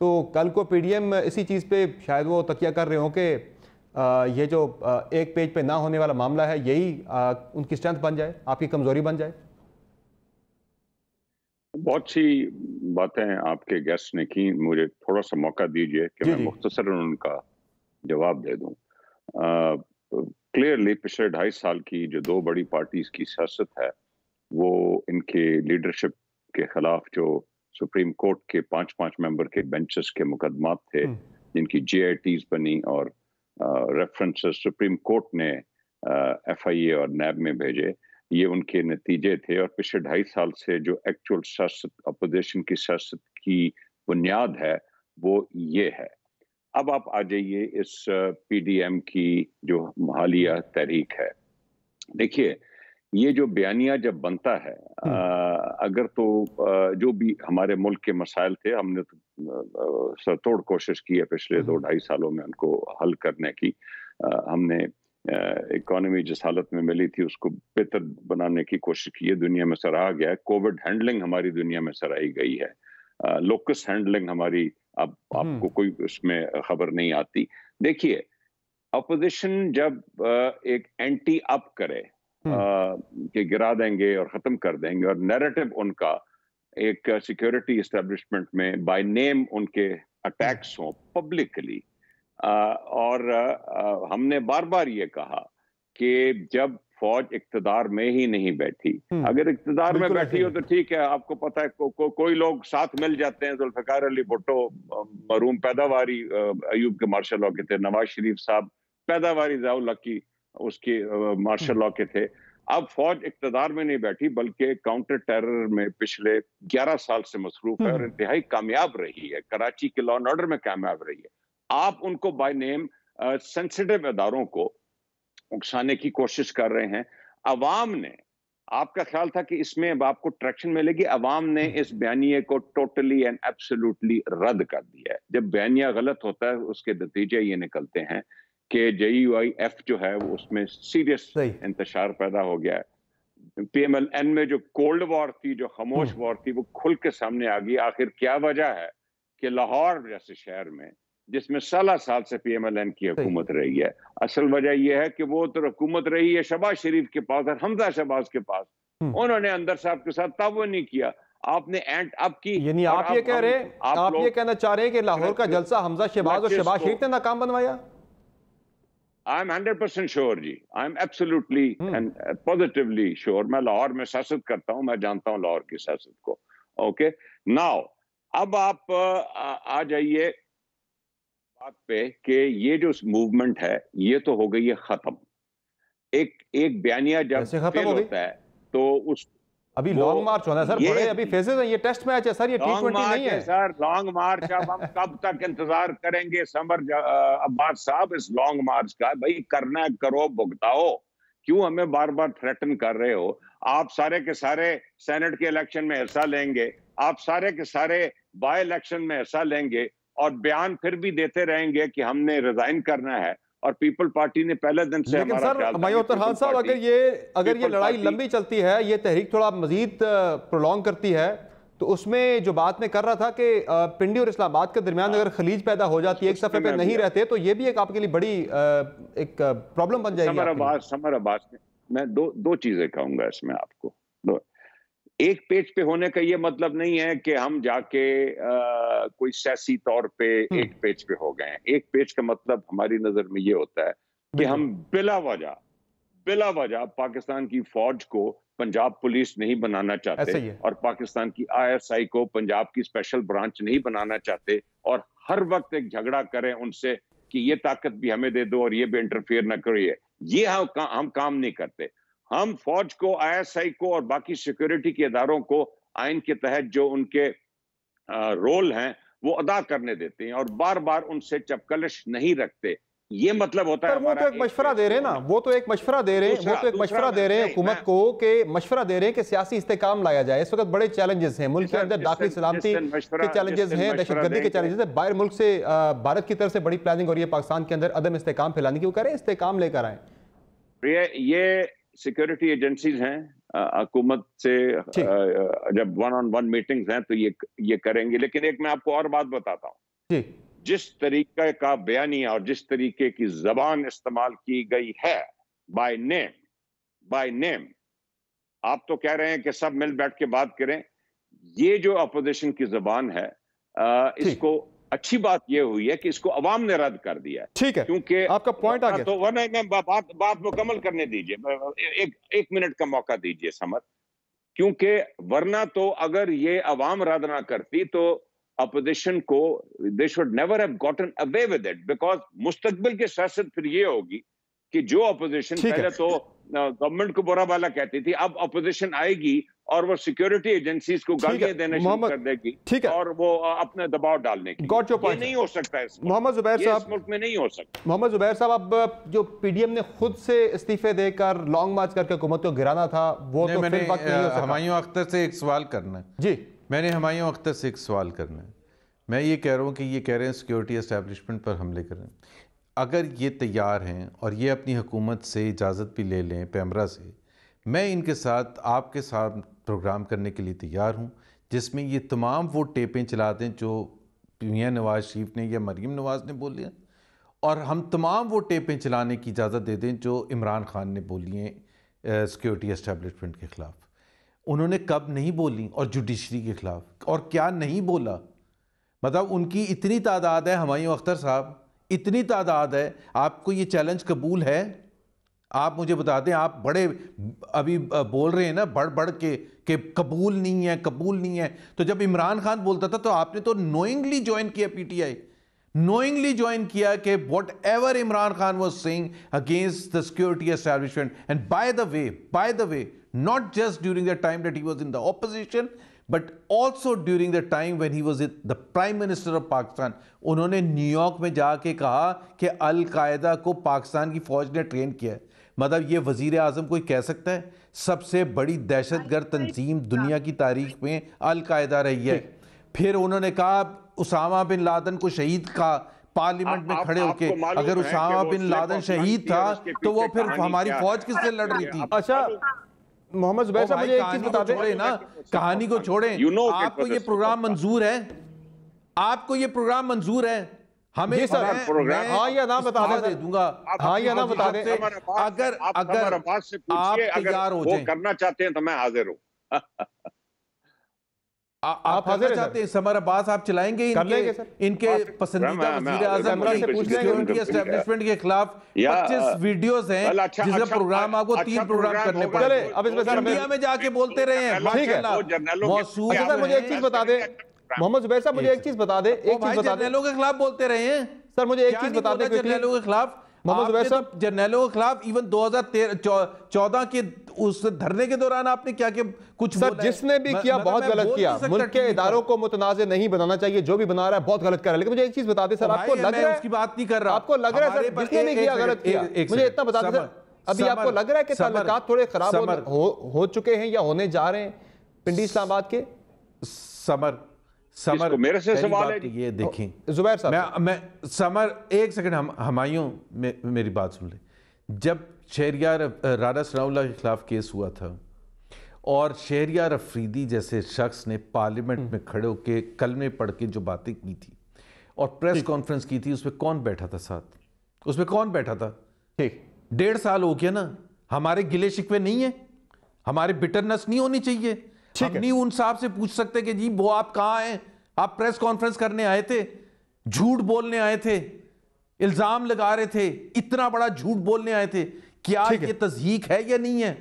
C: तो कल को PDM इसी चीज़ पे शायद वो तकिया कर रहे हो कि ये जो एक पेज पे ना होने वाला मामला है यही उनकी स्ट्रेंथ बन जाए, आपकी कमजोरी बन जाए।
D: बहुत सी बातें आपके गेस्ट ने की, मुझे थोड़ा सा मौका दीजिए कि मैं मुख्तसरन उनका जवाब दे दूं। क्लियरली पिछले 2.5 साल की जो दो बड़ी पार्टीज की सियासत है वो इनके लीडरशिप के खिलाफ जो सुप्रीम कोर्ट के 5-5 मेंबर के बेंचेस के मुकदमात थे जिनकी JITs बनी और रेफरेंसेस सुप्रीम कोर्ट ने FIA और NAB में भेजे, ये उनके नतीजे थे। और पिछले 2.5 साल से जो एक्चुअल सियासत, अपोजिशन की सियासत की बुनियाद है वो ये है। अब आप आ जाइए इस PDM की जो हालिया तहरीक है। देखिए, ये जो बयानिया जब बनता है, अगर तो जो भी हमारे मुल्क के मसाइल थे, हमने तो सरतोड़ कोशिश की है पिछले 2-2.5 सालों में उनको हल करने की। हमने इकोनॉमी जिस हालत में मिली थी उसको बेहतर बनाने की कोशिश की है, दुनिया में सराहा गया है। कोविड हैंडलिंग हमारी दुनिया में सराही गई है। लोकस हैंडलिंग हमारी, अब आपको कोई उसमें खबर नहीं आती। देखिए, अपोजिशन जब एक एंटी अप करे कि गिरा देंगे और खत्म कर देंगे, और नैरेटिव उनका एक सिक्योरिटी एस्टेब्लिशमेंट में बाय नेम उनके अटैक्स हों पब्लिकली, और हमने बार बार ये कहा कि जब फौज इक्तदार में ही नहीं बैठी, अगर इक्तदार में बैठी हो तो ठीक है, आपको पता है कोई लोग साथ मिल जाते हैं। जुल्फिकार अली भुट्टो मरूम पैदावारी अयूब के मार्शल लॉ के थे, नवाज शरीफ साहब पैदावारी ज़िया-उल हक की उसके मार्शल लॉ के थे। अब फौज इक्तदार में नहीं बैठी बल्कि काउंटर टेरर में पिछले 11 साल से मसरूफ है और इंतहाई कामयाब रही है, कराची के लॉ एंड ऑर्डर में कामयाब रही है। आप उनको बाय नेम सेंसिटिव इदारों को उकसाने की कोशिश कर रहे हैं। अवाम ने, आपका ख्याल था कि इसमें अब आपको ट्रैक्शन मिलेगी, अवाम ने इस बयानिए को टोटली एंड एब्सोल्युटली रद्द कर दिया है। जब बयानिया गलत होता है उसके नतीजे ये निकलते हैं कि JUIF जो है वो उसमें सीरियस इंतशार पैदा हो गया है। PMLN में जो कोल्ड वॉर थी, जो खामोश वॉर थी, वो खुल के सामने आ गई। आखिर क्या वजह है कि लाहौर जैसे शहर में जिसमें 16 साल से PMLN की हुकूमत रही है, असल वजह यह है कि वो तो हुकूमत रही है शहबाज शरीफ के पास और हमजा शहबाज के पास। उन्होंने अंदर साहब के साथ ताउन नहीं किया। आपने एंड अप की,
C: यानी आप ये कह रहे, आप ये कहना चाह रहे हैं कि लाहौर का जलसा हमजा शहबाज और शहबाज शरीफ ने नाकाम बनवाया?
D: आई एम 100% श्योर जी, I am absolutely and positively sure. मैं लाहौर में सियासत करता हूं, मैं जानता हूं लाहौर की सियासत को। ओके, नाउ अब आप आ जाइए बात पे कि ये जो मूवमेंट है ये तो हो गई है खत्म। एक बयानिया जब फेल होता है तो उस
C: अभी लॉन्ग मार्च होना है सर, बड़े अभी फेजेस हैं, ये टेस्ट मैच है सर, ये T20 नहीं है
D: सर। लॉन्ग मार्च अब हम कब तक इंतजार करेंगे समर अब्बास साहब इस लॉन्ग मार्च का? भाई करना करो, भुगताओ, क्यों हमें बार बार थ्रेटन कर रहे हो? आप सारे के सारे सेनेट के इलेक्शन में हिस्सा लेंगे, आप सारे के सारे बाय इलेक्शन में हिस्सा लेंगे और बयान फिर भी देते रहेंगे कि हमने रिजाइन करना है। और पीपल पार्टी ने पहले दिन से
C: लेकिन सर मयोतर खान साहब, अगर ये लड़ाई लंबी चलती है, ये तहरीक थोड़ा मजीद प्रोलॉन्ग करती है, तो उसमें जो बात मैं कर रहा था कि पिंडी और इस्लामाबाद के दरमियान अगर खलीज पैदा हो जाती है, एक सफे पे नहीं रहते, तो ये भी एक आपके लिए बड़ी एक प्रॉब्लम बन जाएगी।
D: समर अब्बास, मैं दो चीजें कहूंगा इसमें आपको। एक पेज पे होने का ये मतलब नहीं है कि हम जाके कोई सियासी तौर पे एक पेज पे हो गए हैं। एक पेज का मतलब हमारी नजर में ये होता है कि हम बिला वजह पाकिस्तान की फौज को पंजाब पुलिस नहीं बनाना चाहते और पाकिस्तान की ISI को पंजाब की स्पेशल ब्रांच नहीं बनाना चाहते, और हर वक्त एक झगड़ा करें उनसे कि ये ताकत भी हमें दे दो और ये भी इंटरफेयर न करिए। ये हम काम नहीं करते। हम फौज को, ISI को और बाकी सिक्योरिटी के इदारों को आइन के तहत जो उनके रोल हैं वो अदा करने देते हैं और बार बार उनसे चपकलिश नहीं रखते। ये मतलब होता है
C: वो तो एक मशवरा दे रहे हैं ना, वो तो एक मशवरा दे रहे हैं, वो तो एक मशवरा दे रहे हैं हुकूमत को कि मशवरा दे रहे हैं कि सियासी इस्तेकाम लाया जाए। इस वक्त बड़े चैलेंजेस हैं मुल्क के अंदर, दाखिली सलामती के चैलेंजेस हैं, दहशतगर्दी के चैलेंजेस हैं, बाहर मुल्क से भारत की तरफ से बड़ी प्लानिंग हो रही है पाकिस्तान के अंदर अदम इस्तेकाम फैलाने की। वो कह रहे हैं इस्तेकाम लेकर आए।
D: ये सिक्योरिटी एजेंसीज हैं, हुकूमत से जब 1-on-1 मीटिंग्स हैं तो ये करेंगे। लेकिन एक मैं आपको और बात बताता हूँ
C: जी,
D: जिस तरीके का बयानिया और जिस तरीके की जबान इस्तेमाल की गई है, बाय नेम, आप तो कह रहे हैं कि सब मिल बैठ के बात करें। ये जो अपोजिशन की जबान है, इसको अच्छी बात ये हुई है कि इसको अवाम ने रद्द कर दिया है।
C: ठीक है,
D: क्योंकि
C: आपका पॉइंट आ गया।
D: तो वरना मैं बात मुकम्मल करने दीजिए, एक मिनट का मौका दीजिए समर। क्योंकि वरना तो अगर ये अवाम रद्द ना करती तो अपोजिशन को they should never have gotten away with it, because मुस्तकबिल की सियासत फिर ये होगी कि जो अपोजिशन पहले तो गवर्नमेंट को बुरा भला कहती थी, अब अपोजिशन आएगी और वो सिक्योरिटी एजेंसीज को गालियां देना शुरू कर देगी,
C: ठीक है,
D: और वो अपने दबाव डालने की। ये नहीं हो सकता है
C: मोहम्मद जुबैर साहब,
D: इस मुल्क में नहीं हो सकता।
C: मोहम्मद जुबैर साहब, अब जो पीडीएम ने खुद से इस्तीफे देकर लॉन्ग मार्च करके हुकूमत को गिराना था, वो तो फिर वक्त नहीं हो सका।
E: हुमायूं अख्तर से एक सवाल करना है
C: जी,
E: मैंने हुमायूं अख्तर से एक सवाल करना है। मैं ये कह रहा हूँ कि ये कह रहे हैं सिक्योरिटी एस्टेब्लिशमेंट पर हमले करें। अगर ये तैयार हैं और ये अपनी हुकूमत से इजाज़त भी ले लें पैमरा से, मैं इनके साथ आपके साथ प्रोग्राम करने के लिए तैयार हूँ जिसमें ये तमाम वो टेपें चला दें जो मियां नवाज शरीफ ने या मरीम नवाज ने बोली हैं, और हम तमाम वो टेपें चलाने की इजाज़त दे दें जो इमरान खान ने बोली हैं सिक्योरिटी एस्टेब्लिशमेंट के ख़िलाफ़। उन्होंने कब नहीं बोली, और जुडिशरी के ख़िलाफ़, और क्या नहीं बोला। मतलब उनकी इतनी तादाद है, हुमायूं अख्तर साहब इतनी तादाद है, आपको ये चैलेंज कबूल है? आप मुझे बता दें, आप बड़े अभी बोल रहे हैं ना बढ़ बढ़ के कि कबूल नहीं है, कबूल नहीं है। तो जब इमरान खान बोलता था तो आपने तो नोइंगली ज्वाइन किया पीटीआई, नोइंगली ज्वाइन किया कि what ever Imran Khan was saying against the security establishment. And by the way not just during the time that he was in the opposition, but also during the time when he was the Prime Minister of Pakistan. उन्होंने New York में जाके कहा कि al Qaeda को पाकिस्तान की फौज ने train किया है। मतलब ये वजीर आज़म कोई कह सकता है? सबसे बड़ी दहशतगर्द तंजीम दुनिया की तारीख में अल-कायदा रही है। फिर उन्होंने कहा उसामा बिन लादेन को शहीद कहा पार्लियामेंट में खड़े होके। अगर उसामा बिन लादेन शहीद था तो वो फिर हमारी फौज किससे लड़ रही थी?
C: अच्छा मोहम्मद जुबैर साहब, मुझे एक चीज बता दें
E: ना, कहानी को छोड़ें। आपको ये प्रोग्राम मंजूर है? आपको ये प्रोग्राम मंजूर है? हमें
C: जी सर, हाँ या ना बता दे दूंगा, हाँ या ना बता दें।
E: अगर आप तैयार हो जाएं,
D: करना चाहते हैं तो मैं हाजिर हूँ।
E: आप हाजिर चाहते हैं? समर अब्बास आप चलाएंगे इनके पसंदीदा वज़ीर आज़म की सिक्योरिटी एस्टेब्लिशमेंट के खिलाफ 25 वीडियोस हैं जिसका प्रोग्राम आपको 3 प्रोग्राम करने पड़े। अब इसमें सर इंडिया में जाके बोलते रहे हैं माशाल्लाह मौसूद।
C: सर मुझे एक चीज बता दे मोहम्मद जुबैर साहब, मुझे एक चीज बता दे, एक चीज बता दे।
E: जर्नलों के खिलाफ बोलते रहे हैं
C: सर, मुझे एक चीज बता दे
E: जर्नलों के खिलाफ।
C: मोहम्मद जुबैर साहब,
E: जर्नलों के खिलाफ इवन 2014 के उस धरने के दौरान आपने क्या क्या कुछ
C: सर जिसने भी किया बहुत गलत किया। मुल्क के इदारों को मुतनाज़ नहीं बनाना चाहिए, जो भी बना रहा है बहुत गलत कर रहा है। लेकिन मुझे एक चीज बता दें सर, आपको लग रहा है,
E: उसकी बात नहीं कर रहा,
C: आपको लग रहा है सर जिसने भी किया गलत किया, मुझे इतना बता दें सर, अभी आपको लग रहा है कि ताल्लुकात थोड़े खराब हो चुके हैं या होने जा रहे हैं पिंडी इस्लामाबाद के?
E: समर
D: मेरे से सवाल है
E: ये देखें
C: जुबैर साहब,
E: मैं समर एक सेकंड, हुमायूं मेरी बात सुन ले। जब शहरियार राना सनाउल्लाह के खिलाफ केस हुआ था और शहरियार अफरीदी जैसे शख्स ने पार्लियामेंट में खड़े होकर कलमे पढ़ के जो बातें की थी और प्रेस कॉन्फ्रेंस की थी, उसमें कौन बैठा था साथ? उसमें कौन बैठा था?
C: ठीक
E: 1.5 साल हो गया ना, हमारे गिले शिकवे नहीं है, हमारे बिटरनेस नहीं होनी चाहिए। हम नहीं उन साहब से पूछ सकते कि जी वो आप कहाँ हैं? आप प्रेस कॉन्फ्रेंस करने आए थे, झूठ बोलने आए थे, इल्जाम लगा रहे थे, इतना बड़ा झूठ बोलने आए थे। क्या ये तज़हीक है या नहीं है?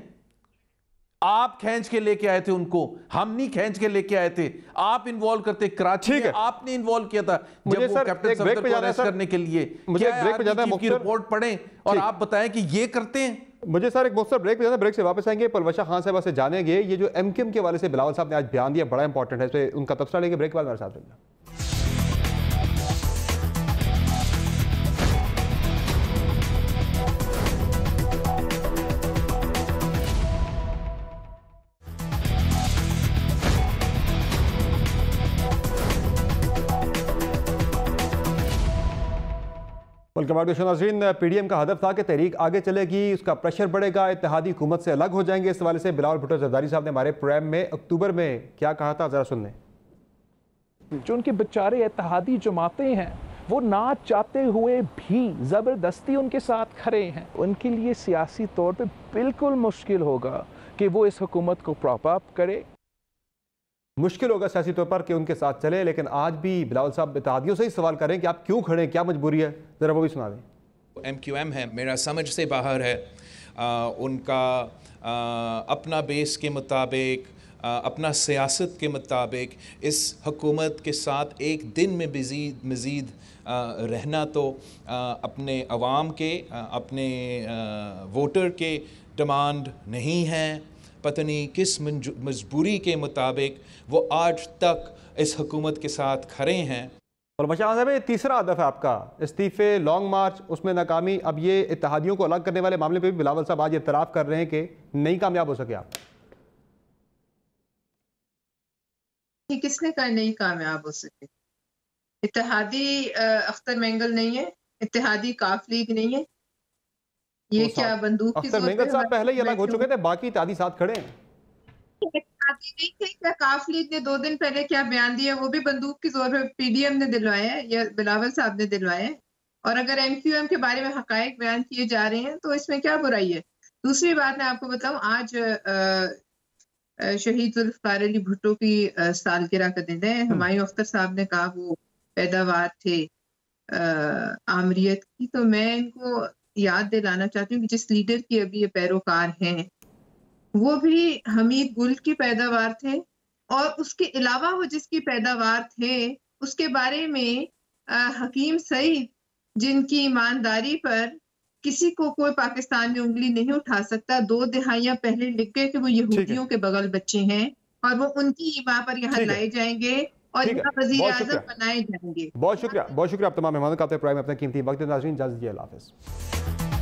E: आप खींच के लेके आए थे उनको, हम नहीं खींच के लेके आए थे। आप इन्वॉल्व करते, कराची में आपने इन्वॉल्व किया था जब वो कैप्टन सफदर को अरेस्ट करने के लिए।
C: मुझे ब्रेक पे जाना है,
E: की रिपोर्ट पढ़ें और आप बताएं कि ये करते हैं।
C: मुझे सर एक मुख्तसर ब्रेक पे जाना, ब्रेक से वापस आएंगे। पलवशा खान साहब से जानेंगे ये जो एमक्यूएम के वाले से बिलावल साहब ने आज बयान दिया, बड़ा इंपॉर्टेंट है, इस उनका तबसरा लेंगे। ब्रेक के बाद मेरे साथ वेलकम बैक टू नाज़रीन। पीडीएम का हदफ था कि तहरीक आगे चलेगी, उसका प्रेशर बढ़ेगा, इत्तेहादी हुकूमत से अलग हो जाएंगे। इस हवाले से बिलावल भुट्टो जरदारी साहब ने हमारे प्रोग्राम में अक्टूबर में क्या कहा था, जरा सुन लें।
G: जो उनके बेचारे इत्तेहादी जमातें हैं वो ना चाहते हुए भी ज़बरदस्ती उनके साथ खड़े हैं, उनके लिए सियासी तौर पे बिल्कुल मुश्किल होगा कि वो इस हुकूमत को प्रॉप अप करे।
C: मुश्किल होगा सियासी तौर पर कि उनके साथ चले, लेकिन आज भी बिलावल साहब इत्तेहादियों से ही सवाल करें कि आप क्यों खड़े, क्या मजबूरी है, ज़रा वो भी सुना दें।
H: MQM है, मेरा समझ से बाहर है। उनका अपना बेस के मुताबिक, अपना सियासत के मुताबिक इस हुकूमत के साथ एक दिन में मज़ीद रहना तो अपने अवाम के, अपने वोटर के डिमांड नहीं है। पता नहीं किस मजबूरी के मुताबिक वो आज तक इस हुकूमत के साथ खड़े हैं।
C: और बशाह साहब, तीसरा हदफ है आपका इस्तीफे, लॉन्ग मार्च, उसमें नाकामी। अब ये इत्तेहादियों को अलग करने वाले मामले पे भी बिलावल साहब आज इतराफ़ कर रहे हैं कि नहीं कामयाब हो सके आप।
F: किसने कहा नहीं कामयाब हो सके? इत्तेहादी अख्तर मेंगल नहीं है, इत्तेहादी काफ लीग नहीं है। ये क्या बंदूक की
C: अख्तर मेंगल साहब पहले ही अलग हो चुके थे, बाकी इत्तेहादी साथ खड़े हैं।
F: इत्तेहादी नहीं थे क्या? काफ लीग ने 2 दिन पहले क्या बयान दिया, वो भी बंदूक की जोर पे पीडीएम ने दिलवाया है या बिलावल साहब ने दिलवाया है। और अगर MQM के बारे में हकायक बयान किए जा रहे हैं तो इसमें क्या बुराई है? दूसरी बात मैं आपको बताऊं, आज शहीद जुल्फ़िकार अली भुट्टो की सालगिरह का दिन है। हुमायूं अख्तर साहब ने कहा वो पैदावार थे आमरीत की, तो मैं इनको याद दिलाना चाहती हूँ कि जिस लीडर की अभी ये पैरोकार हैं वो भी हमीद गुल की पैदावार थे, और उसके अलावा वो जिसकी पैदावार थे उसके बारे में हकीम सईद, जिनकी ईमानदारी पर किसी को कोई पाकिस्तान में उंगली नहीं उठा सकता, 2 दिहाइयां पहले लिख गए कि वो यहूदियों के बगल बच्चे हैं और वो उनकी ईमा पर यहाँ लाए जाएंगे और यहाँ वजीर आज़म बनाए जाएंगे।
C: बहुत शुक्रिया आप तमाम मेहमानों का अपने प्रोग्राम में अपना कीमती वक्त। नाज़रीन इजाज़त दीजिए, अल्लाह हाफ़िज़।